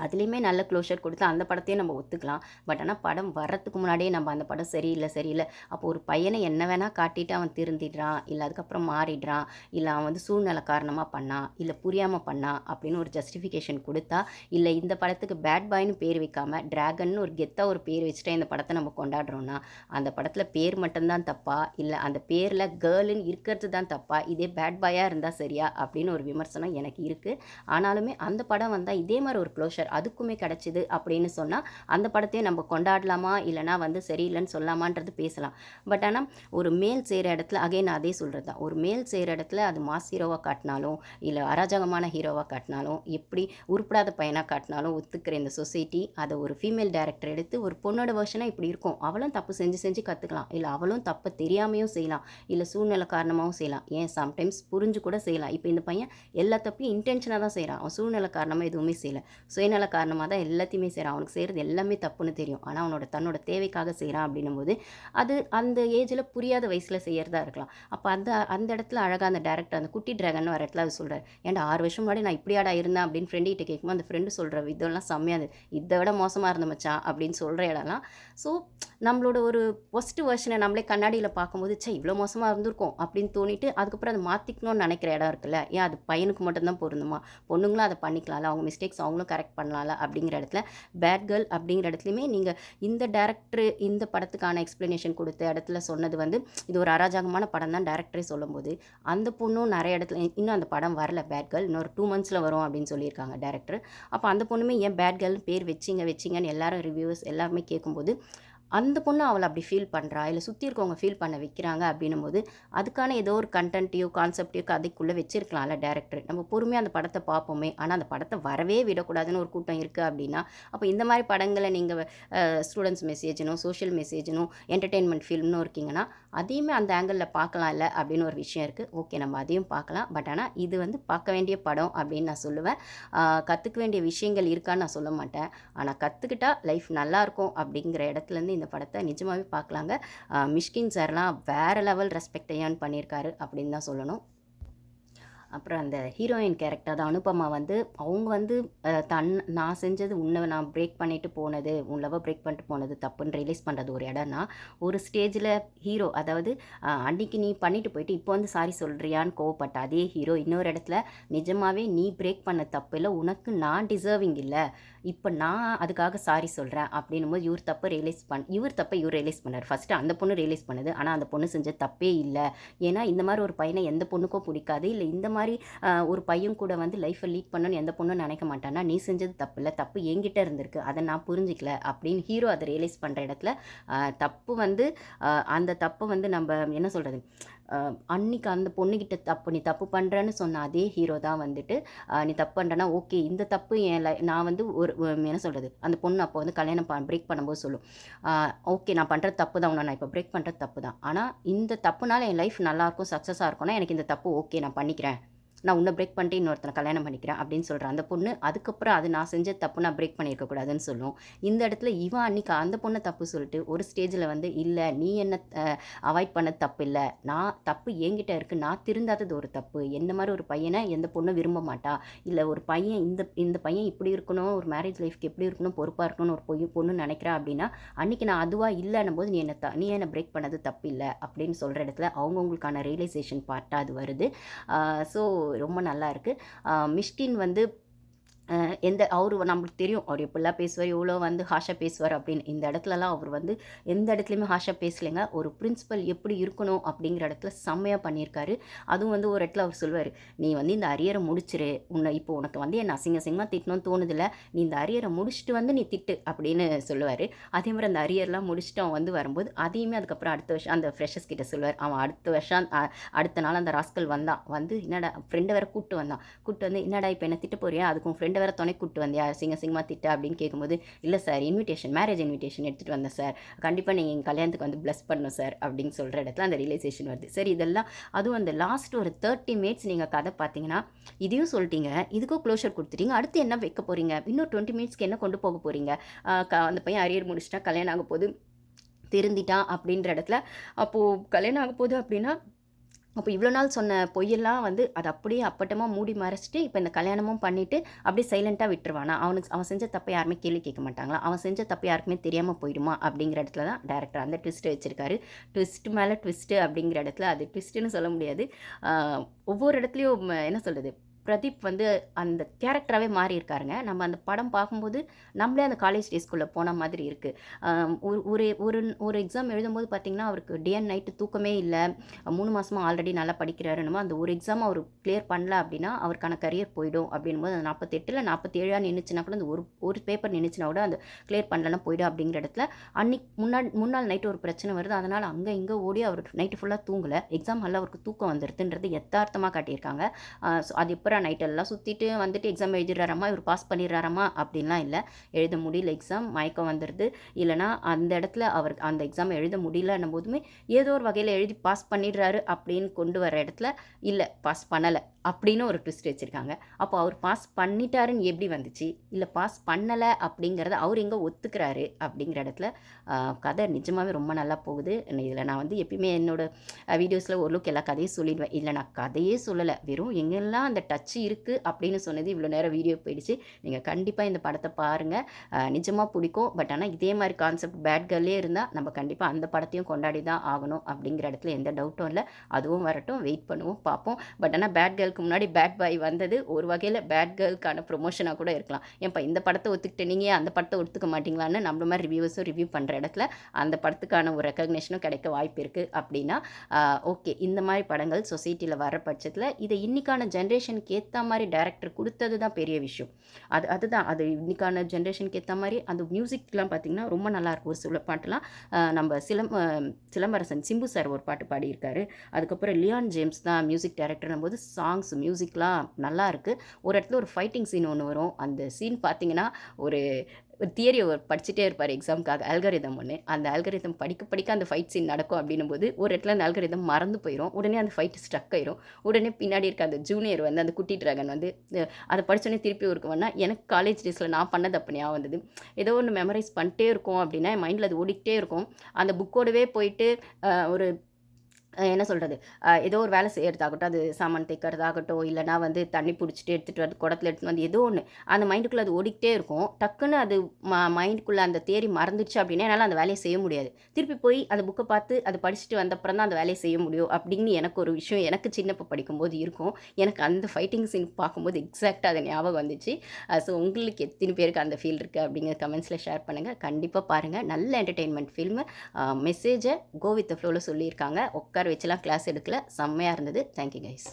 அதுலேயுமே நல்ல க்ளோஷர் கொடுத்து அந்த படத்தையும் நம்ம ஒத்துக்கலாம். பட் ஆனால் படம் வர்றதுக்கு முன்னாடியே நம்ம அந்த படம் சரியில்லை அப்போ ஒரு பையனை என்ன வேணால் காட்டிட்டு அவன் திருந்திடுறான், இல்லை அதுக்கப்புறம் மாறிடுறான், இல்லை அவன் வந்து சூழ்நிலை காரணமாக பண்ணான், இல்லை புரியாமல் பண்ணான் அப்படின்னு ஒரு ஜஸ்டிஃபிகேஷன் கொடுத்தா, இல்லை இந்த படத்துக்கு பேட் பாய்னு பேர் வைக்காமல் ட்ராகன்னு ஒரு கெத்தாக ஒரு பேர் வச்சுட்டா இந்த படத்தை நம்ம கொண்டாடுறோன்னா அந்த படத்தில் பேர் மட்டும்தான் தப்பா, இல்லை அந்த பேரில் கேர்ளுன்னு இருக்கிறது தான் தப்பா, இதே பேட் பாயாக இருந்தால் சரியா அப்படின்னு ஒரு விமர்சனம் எனக்கு இருக்குது. ஆனாலுமே அந்த படம் வந்தால் இதே மாதிரி ஒரு க்ளோஷர் அதுக்குமே கிடச்சிது அப்படின்னு சொன்னால் அந்த படத்தையும் நம்ம கொண்டாடலாமா இல்லைனா வந்து சரியில்லைன்னு சொல்லாமான்றது பேசலாம். பட் ஆனால் ஒரு மேல் செய்கிற இடத்துல அகைன் அதே சொல்கிறது தான், ஒரு மேல் செய்கிற இடத்துல அது மாஸ் ஹீரோவாக காட்டினாலும் இல்லை அராஜகமான ஹீரோவாக காட்டினாலும் எப்படி உருப்படாத பையனாக காட்டினாலும் ஒத்துக்கிற இந்த சொசைட்டி அதை ஒரு ஃபீமேல் டைரக்டர் எடுத்து ஒரு பொண்ணோட வெர்ஷனாக இப்படி இருக்கும், அவளும் தப்பு செஞ்சு கற்றுக்கலாம், இல்லை அவளும் தப்பை தெரியாமையும் செய்யலாம், இல்லை சூழ்நிலை காரணமாகவும் செய்யலாம், ஏன் சம்டைம்ஸ் புரிஞ்சு கூட செய்யலாம். இப்போ இந்த பையன் எல்லா தப்பையும் இன்டென்ஷனாக தான் செய்கிறான், அவன் சூழ்நிலை காரணமாக எதுவுமே செய்யலை, சுயநல காரணமாக தான் எல்லாத்தையுமே செய்கிறான், அவனுக்கு செய்கிறது எல்லாமே தப்புன்னு தெரியும், ஆனால் அவனோட தன்னோட தேவைக்காக செய்கிறான் அப்படின்னும் போது அது அந்த ஏஜில் புரியாத வயசில் செய்கிறதா இருக்கலாம். அப்போ அந்த இடத்துல அழகாக அந்த டேரக்டர் அந்த குட்டி ட்ராகன் வர இடத்துல அது சொல்கிறார், ஏன்டா 6 வருஷம் முன்னாடி நான் இப்படியாடா இருந்தேன் அப்படின்னு ஃப்ரெண்டுகிட்ட கேட்கும்போது அந்த ஃப்ரெண்டு சொல்கிற விதம்லாம் செம்மையாது, இதை விட மோசமாக இருந்த மச்சான் அப்படின்னு சொல்கிற இடம்லாம். ஸோ நம்மளோட ஒரு ஃபஸ்ட்டு வெர்ஷனை நம்மளே கண்ணாடியில் பார்க்கும்போது இவ்வளோ மோசமாக இருந்திருக்கும் அப்படின்னு தோணிட்டு அதுக்கப்புறம் அதை மாற்றிக்கணும்னு நினைக்கிற இடம் இருக்குல்ல, ஏன் அது பையனுக்கு மட்டும்தான் பொருந்துமா, பொண்ணுங்களும் அதை பண்ணிக்கலாம்ல, அவங்க மிஸ்டேக்ஸ் அவங்களும் கரெக்ட் பண்ணலாம்ல அப்படிங்கிற இடத்துல பேட் கேர்ள் அப்படிங்கிற இடத்துலையுமே நீங்கள் இந்த டேரக்டர் இந்த படத்துக்கான எக்ஸ்ப்ளனேஷன் கொடுத்த இடத்துல சொன்னது வந்து இது ஒரு அராஜகமான படம் தான் டேரக்டரே சொல்லும்போது அந்த பொண்ணும் நிறைய இடத்துல இன்னும் அந்த படம் வரல பேட் கேர்ள், இன்னொரு 2 months வரும் அப்படின்னு சொல்லியிருக்காங்க டேரக்டர். அப்போ அந்த பொண்ணுமே ஏன் பேட் கேர்ள்னு பேர் வச்சிங்கன்னு எல்லாரும் ரிவ்யூவர்ஸ் எல்லாருமே கேட்கும்போது அந்த பொண்ணு அவளை அப்படி ஃபீல் பண்ணுறா, இல்லை சுற்றி இருக்கவங்க ஃபீல் பண்ண வைக்கிறாங்க அப்படின்னும் போது அதுக்கான ஏதோ ஒரு கண்டென்ட்டையோ கான்செப்டையோ கதைக்குள்ளே வச்சிருக்கலாம்ல டேரக்டர். நம்ம பொறுமையாக அந்த படத்தை பார்ப்போமே, ஆனால் அந்த படத்தை வரவே விடக்கூடாதுன்னு ஒரு கூட்டம் இருக்குது அப்படின்னா அப்போ இந்த மாதிரி படங்களை நீங்கள் ஸ்டூடெண்ட்ஸ் மெசேஜனும் சோஷியல் மெசேஜனும் என்டர்டெயின்மெண்ட் ஃபில்ம்னு இருக்கீங்கன்னா அதையுமே அந்த ஆங்கிளில் பார்க்கலாம் இல்லை அப்படின்னு ஒரு விஷயம் இருக்குது. ஓகே, நம்ம அதையும் பார்க்கலாம். பட் ஆனால் இது வந்து பார்க்க வேண்டிய படம் அப்படின்னு நான் சொல்லுவேன். கற்றுக்க வேண்டிய விஷயங்கள் இருக்கான்னு நான் சொல்ல மாட்டேன். ஆனால் கற்றுக்கிட்டா லைஃப் நல்லாயிருக்கும் அப்படிங்கிற இடத்துலேருந்து இந்த படத்தை நிஜமாகவே பார்க்கலாங்க. மிஷ்கின் சார்லாம் வேறு லெவல் ரெஸ்பெக்ட் ஏர்ன் பண்ணியிருக்காரு அப்படின்னு தான் சொல்லணும். அப்புறம் அந்த ஹீரோயின் கேரக்டர் தான் அனுபமா வந்து அவங்க வந்து நான் செஞ்சது உன்னை நான் பிரேக் பண்ணிட்டு போனது, உன் லவ்வை பிரேக் பண்ணிட்டு போனது தப்புன்னு ரியலைஸ் பண்ணுறது ஒரு இடம்னா, ஒரு ஸ்டேஜில் ஹீரோ அதாவது அன்றைக்கி நீ பண்ணிட்டு போயிட்டு இப்போ வந்து சாரி சொல்கிறியான்னு கோவப்பட்ட அதே ஹீரோ இன்னொரு இடத்துல நிஜமாகவே நீ பிரேக் பண்ண தப்பு இல்லை, உனக்கு நான் டிசர்விங் இல்லை, இப்போ நான் அதுக்காக சாரி சொல்கிறேன் அப்படின்னும் போது இவர் தப்பை இவர் ரியலைஸ் பண்ணார். ஃபஸ்ட்டு அந்த பொண்ணு ரியலைஸ் பண்ணுது, ஆனால் அந்த பொண்ணு செஞ்ச தப்பே இல்லை. ஏன்னா இந்த மாதிரி ஒரு பையனை எந்த பொண்ணுக்கும் பிடிக்காது, இல்லை இந்த மாதிரி ஒரு பையன் கூட வந்து லைஃப்பை லீட் பண்ணணும்னு எந்த பொண்ணும் நினைக்க மாட்டானா, நீ செஞ்சது தப்பு இல்லை, தப்பு என்கிட்ட இருந்திருக்கு, அதை நான் புரிஞ்சிக்கல அப்படின்னு ஹீரோ அதை ரியலைஸ் பண்ணுற இடத்துல தப்பு வந்து அந்த தப்பை வந்து நம்ம என்ன சொல்கிறது, அன்னைக்கு அந்த பொண்ணுக்கிட்ட நீ தப்பு பண்ணுறேன்னு சொன்ன அதே ஹீரோ தான் வந்துட்டு நீ தப்பு பண்ணுறேன்னா ஓகே இந்த தப்பு நான் வந்து ஒரு என்ன சொல்கிறது, அந்த பொண்ணு அப்போ வந்து கல்யாணம் பிரேக் பண்ணும்போது சொல்லும், ஓகே நான் பண்ணுறது தப்பு தான், உன்னை நான் இப்போ பிரேக் பண்ணுறது தப்பு தான், ஆனால் இந்த தப்புனால என் லைஃப் நல்லாயிருக்கும் சக்ஸஸாக இருக்கும்னா எனக்கு இந்த தப்பு ஓகே நான் பண்ணிக்கிறேன் நான் உன்னை பிரேக் பண்ணிட்டு இன்னொருத்தனை கல்யாணம் பண்ணிக்கிறேன் அப்படின்னு சொல்கிறேன் அந்த பொண்ணு. அதுக்கப்புறம் அது நான் செஞ்ச தப்பு, நான் பிரேக் பண்ணியிருக்கக்கூடாதுன்னு சொல்லும். இந்த இடத்துல இவன் அன்றைக்கி அந்த பொண்ணை தப்பு சொல்லிட்டு ஒரு ஸ்டேஜில் வந்து இல்லை நீ என்ன அவாய்ட் பண்ணது தப்பு இல்லை, நான் தப்பு என்கிட்ட இருக்குது, நான் திருந்தாதது ஒரு தப்பு, என்ன மாதிரி ஒரு பையனை எந்த பொண்ணும் விரும்ப மாட்டா, இல்லை ஒரு பையன் இந்த பையன் இப்படி இருக்கணும், ஒரு மேரேஜ் லைஃப்க்கு எப்படி இருக்கணும், பொறுப்பாக இருக்கணும்னு ஒரு பொண்ணு நினைக்கிறா அப்படின்னா அன்றைக்கி நான் அதுவாக இல்லைன்னும் போது நீ என்னை பிரேக் பண்ணது தப்பு இல்லை அப்படின்னு சொல்கிற இடத்துல அவங்கவுங்களுக்கான ரியலைசேஷன் பார்ட்டாக அது வருது. ஸோ ரொம்ப நல்லா இருக்குது. மிஷ்கின் வந்து அவரு நம்மளுக்கு தெரியும் அவர் எப்படிலாம் பேசுவார், எவ்வளோ வந்து ஹாஷா பேசுவார் அப்படின்னு. இந்த இடத்துலலாம் அவர் வந்து எந்த இடத்துலையுமே ஹாஷா பேசலைங்க. ஒரு பிரின்சிபல் எப்படி இருக்கணும் அப்படிங்கிற இடத்துல செம்மையாக பண்ணியிருக்காரு. அதுவும் வந்து ஒரு இடத்துல அவர் சொல்லுவார், நீ வந்து இந்த அரியரை முடிச்சிரு, இப்போ உனக்கு வந்து என்ன அசிங்கமாக திட்டணும்னு தோணுதில்ல, நீ இந்த அரியரை முடிச்சுட்டு வந்து நீ திட்டு அப்படின்னு சொல்லுவார். அதே மாதிரி அந்த அரியர்லாம் முடிச்சுட்டு அவன் வந்து வரும்போது அதையுமே அதுக்கப்புறம் அடுத்த வருஷம் அந்த ஃப்ரெஷர்ஸ் கிட்ட சொல்லுவார். அவன் அடுத்த நாள் அந்த ராஸ்கல் வந்து என்னடா ஃப்ரெண்டை வேற கூப்பிட்டு வந்து என்னடா இப்போ என்ன திட்ட போறியா, அதுக்கும் ஃப்ரெண்டை வேற துணை கூப்பிட்டு வந்தியா சிங்கமாக திட்ட அப்படின்னு கேட்கும்போது, இல்லை சார் மேரேஜ் இன்விடேஷன் எடுத்துகிட்டு வந்தேன் சார், கண்டிப்பாக நீங்கள் எங்கள் கல்யாணத்துக்கு வந்து ப்ளஸ் பண்ணணும் சார் அப்படின்னு சொல்கிற இடத்துல அந்த ரியலைசேஷன் வருது. சரி இதெல்லாம் அதுவும் அந்த லாஸ்ட் ஒரு 30 மினிட்ஸ் நீங்கள் கதை பார்த்தீங்கன்னா இதையும் சொல்லிட்டீங்க, இதுக்கும் க்ளோஷர் கொடுத்துட்டீங்க, அடுத்து என்ன வைக்க போகிறீங்க, இன்னும் 20 மினிட்ஸ்க்கு என்ன கொண்டு போக போகிறீங்க, அந்த பையன் அரியர் முடிச்சிட்டா கல்யாணம் ஆக போது திருந்திட்டான் அப்படின்ற இடத்துல, அப்போது கல்யாணம் ஆக போகுது அப்படின்னா அப்போ இவ்வளோ நாள் சொன்ன பொய்யெல்லாம் வந்து அதை அப்படியே அப்பட்டமாக மூடி மறைச்சிட்டு இப்போ இந்த கல்யாணமும் பண்ணிவிட்டு அப்படியே சைலண்ட்டாக விட்டுருவானா, அவன் செஞ்ச தப்பை யாருமே கேள்வி கேட்க மாட்டாங்களா, அவன் செஞ்ச தப்பை யாருக்குமே தெரியாமல் போயிடுமா அப்படிங்கிற இடத்துல தான் டேரக்டர் அந்த ட்விஸ்ட்டை வச்சுருக்காரு. ட்விஸ்ட் மேலே ட்விஸ்ட்டு அப்படிங்கிற இடத்துல அது ட்விஸ்ட்டுன்னு சொல்ல முடியாது. ஒவ்வொரு இடத்துலையும் என்ன சொல்கிறது, பிரதீப் வந்து அந்த கேரக்டராகவே மாறி இருக்காருங்க. நம்ம அந்த படம் பார்க்கும்போது நம்மளே அந்த காலேஜ் டேஸ்க்குள்ளே போன மாதிரி இருக்குது. ஒரு ஒரு ஒரு எக்ஸாம் எழுதும்போது பார்த்திங்கன்னா அவருக்கு டே அண்ட் நைட்டு தூக்கமே இல்லை, 3 மாதமாக ஆல்ரெடி நல்லா படிக்கிறாருன்னு அந்த ஒரு எக்ஸாம் அவர் கிளியர் பண்ணல அப்படின்னா அவருக்கான கரியர் போயிடும் அப்படின்போது அந்த 48 47 நின்றுச்சுன்னா கூட அந்த ஒரு பேப்பர் நின்றுச்சுன்னா கூட அந்த கிளியர் பண்ணலன்னா போயிடும் அப்படிங்கிற இடத்துல அன்னைக்கு முன்னாள் நைட்டு ஒரு பிரச்சனை வருது, அதனால் அங்கே இங்கே ஓடி அவர் நைட்டு ஃபுல்லாக தூங்கலை, எக்ஸாம் ஹாலில் அவருக்கு தூக்கம் வந்துடுதுன்றது யதார்த்தமாக காட்டியிருக்காங்க. ஸோ அது இப்போ நைட்டெல்லாம் சுற்றிட்டு வந்துட்டு எக்ஸாம் எழுதிடுறாரம்மா, இவர் பாஸ் பண்ணிடுறாரம்மா அப்படின்லாம் இல்லை. எழுத முடியல, எக்ஸாம் மயக்கம் வந்துடுது, இல்லைனா அந்த இடத்துல அவர் அந்த எக்ஸாம் எழுத முடியலன்னும் போதுமே ஏதோ ஒரு வகையில் எழுதி பாஸ் பண்ணிடுறாரு அப்படின்னு கொண்டு வர இடத்துல இல்லை பாஸ் பண்ணலை அப்படின்னு ஒரு ட்விஸ்ட் வச்சுருக்காங்க. அப்போ அவர் பாஸ் பண்ணிட்டாருன்னு எப்படி வந்துச்சு, இல்லை பாஸ் பண்ணலை அப்படிங்கிறத அவர் எங்கே ஒத்துக்கிறாரு அப்படிங்கிற இடத்துல கதை நிஜமாகவே ரொம்ப நல்லா போகுது. இதில் நான் வந்து எப்பயுமே என்னோடய வீடியோஸில் ஓரளவுக்கு எல்லா கதையும் சொல்லிடுவேன். இல்லை நான் கதையே சொல்லலை, வெறும் எங்கெல்லாம் அந்த டச்சு இருக்குது அப்படின்னு சொன்னது இவ்வளோ நேரம் வீடியோ போயிடுச்சு. நீங்கள் கண்டிப்பாக இந்த படத்தை பாருங்கள், நிஜமாக பிடிக்கும். பட் ஆனால் இதே மாதிரி கான்செப்ட் பேட் கேர்லே இருந்தால் நம்ம கண்டிப்பாக அந்த படத்தையும் கொண்டாடி தான் ஆகணும் அப்படிங்கிற இடத்துல எந்த டவுட்டும் இல்லை. அதுவும் வரட்டும், வெயிட் பண்ணுவோம், பார்ப்போம். பட் ஆனால் பேட் கேர்ளுக்கு முன்னாடி பேட் பாய் வந்தது ஒரு வகையில் பேட் கேர்ளுக்கான ப்ரொமோஷனாக கூட இருக்கலாம். ஏன்ப்பா இந்த படத்தை ஒத்துக்கிட்டு நீங்கள் அந்த படத்தை ஒத்துக்க மாட்டிங்களான்னு நம்மள மாதிரி ரிவ்யூவர்ஸும் ரிவ்யூ பண்ணுற இடத்துல அந்த படத்துக்கான ஒரு ரெக்கக்னேஷனும் கிடைக்க வாய்ப்பு இருக்குது. அப்படின்னா ஓகே, இந்த மாதிரி படங்கள் சொசைட்டியில் வர பட்சத்தில் இதை இன்றைக்கான ஜென்ரேஷனுக்கு ஏற்ற மாதிரி டைரக்டர் கொடுத்தது தான் பெரிய விஷயம். அதுதான் அது இன்றைக்கான ஜென்ரேஷனுக்கு ஏற்ற மாதிரி அந்த மியூசிக்லாம் பார்த்திங்கன்னா ரொம்ப நல்லாயிருக்கும். ஒரு சில பாட்டுலாம் நம்ம சிலம்பரசன் சிம்பு சார் ஒரு பாட்டு பாடியிருக்காரு. அதுக்கப்புறம் லியான் ஜேம்ஸ் தான் மியூசிக் டைரக்டர்னும் போது சாங்ஸ் மியூசிக்லாம் நல்லா இருக்குது. ஒரு இடத்துல ஒரு ஃபைட்டிங் சீன் ஒன்று வரும். அந்த சீன் பார்த்திங்கன்னா ஒரு தியரி படிச்சுட்டே இருப்பார் எக்ஸாமுக்காக, அல்காரிதம் ஒன்று. அந்த அல்காரிதம் படிக்க அந்த ஃபைட் சீன் நடக்கும் அப்படின்னும் போது ஒரு இடத்துல அந்த அல்காரிதம் மறந்து போயிடும். உடனே அந்த ஃபைட்டு ஸ்ட்ரக் ஆயிரும். உடனே பின்னாடி இருக்க அந்த ஜூனியர் வந்து அந்த குட்டி ட்ராகன் வந்து அதை படித்தோடனே திருப்பி இருக்குவேன்னா எனக்கு காலேஜ் டேஸில் நான் பண்ணது அப்போ ஞாபகம் வந்தது. ஏதோ ஒன்று மெமரைஸ் பண்ணிட்டே இருக்கும் அப்படின்னா மைண்டில் அது ஓடிக்கிட்டே இருக்கும். அந்த புக்கோடவே போயிட்டு ஒரு என்ன சொல்கிறது, ஏதோ ஒரு வேலை செய்கிறதாகட்டும், அது சாமான் தைக்கிறதாகட்டும், இல்லைனா வந்து தண்ணி பிடிச்சிட்டு எடுத்துகிட்டு வந்து குடத்துல எடுத்துகிட்டு வந்து ஏதோ ஒன்று அந்த மைண்டுக்குள்ளே அது ஓடிக்கிட்டே இருக்கும். டக்குன்னு அது மைண்டுக்குள்ளே அந்த தேரி மறந்துடுச்சு அப்படின்னா என்னால் அந்த வேலையை செய்ய முடியாது. திருப்பி போய் அந்த புக்கை பார்த்து அதை படிச்சுட்டு வந்தப்புறம் தான் அந்த வேலையை செய்ய முடியும் அப்படின்னு எனக்கு ஒரு விஷயம் எனக்கு சின்னப்போ படிக்கும்போது இருக்கும். எனக்கு அந்த ஃபைட்டிங் சீன் பார்க்கும்போது எக்ஸாக்டாக அது ஞாபகம் வந்துச்சு. ஸோ உங்களுக்கு எத்தனை பேருக்கு அந்த ஃபீல் இருக்குது அப்படிங்கிற கமெண்ட்ஸில் ஷேர் பண்ணுங்கள். கண்டிப்பாக பாருங்கள், நல்ல என்டர்டெயின்மெண்ட் ஃபில்மு. மெசேஜை கோ வித் த ஃப்ளோவில் சொல்லியிருக்காங்க. வச்செல்லாம் கிளாஸ் எடுக்கல, செம்மையாக இருந்தது. Thank you guys.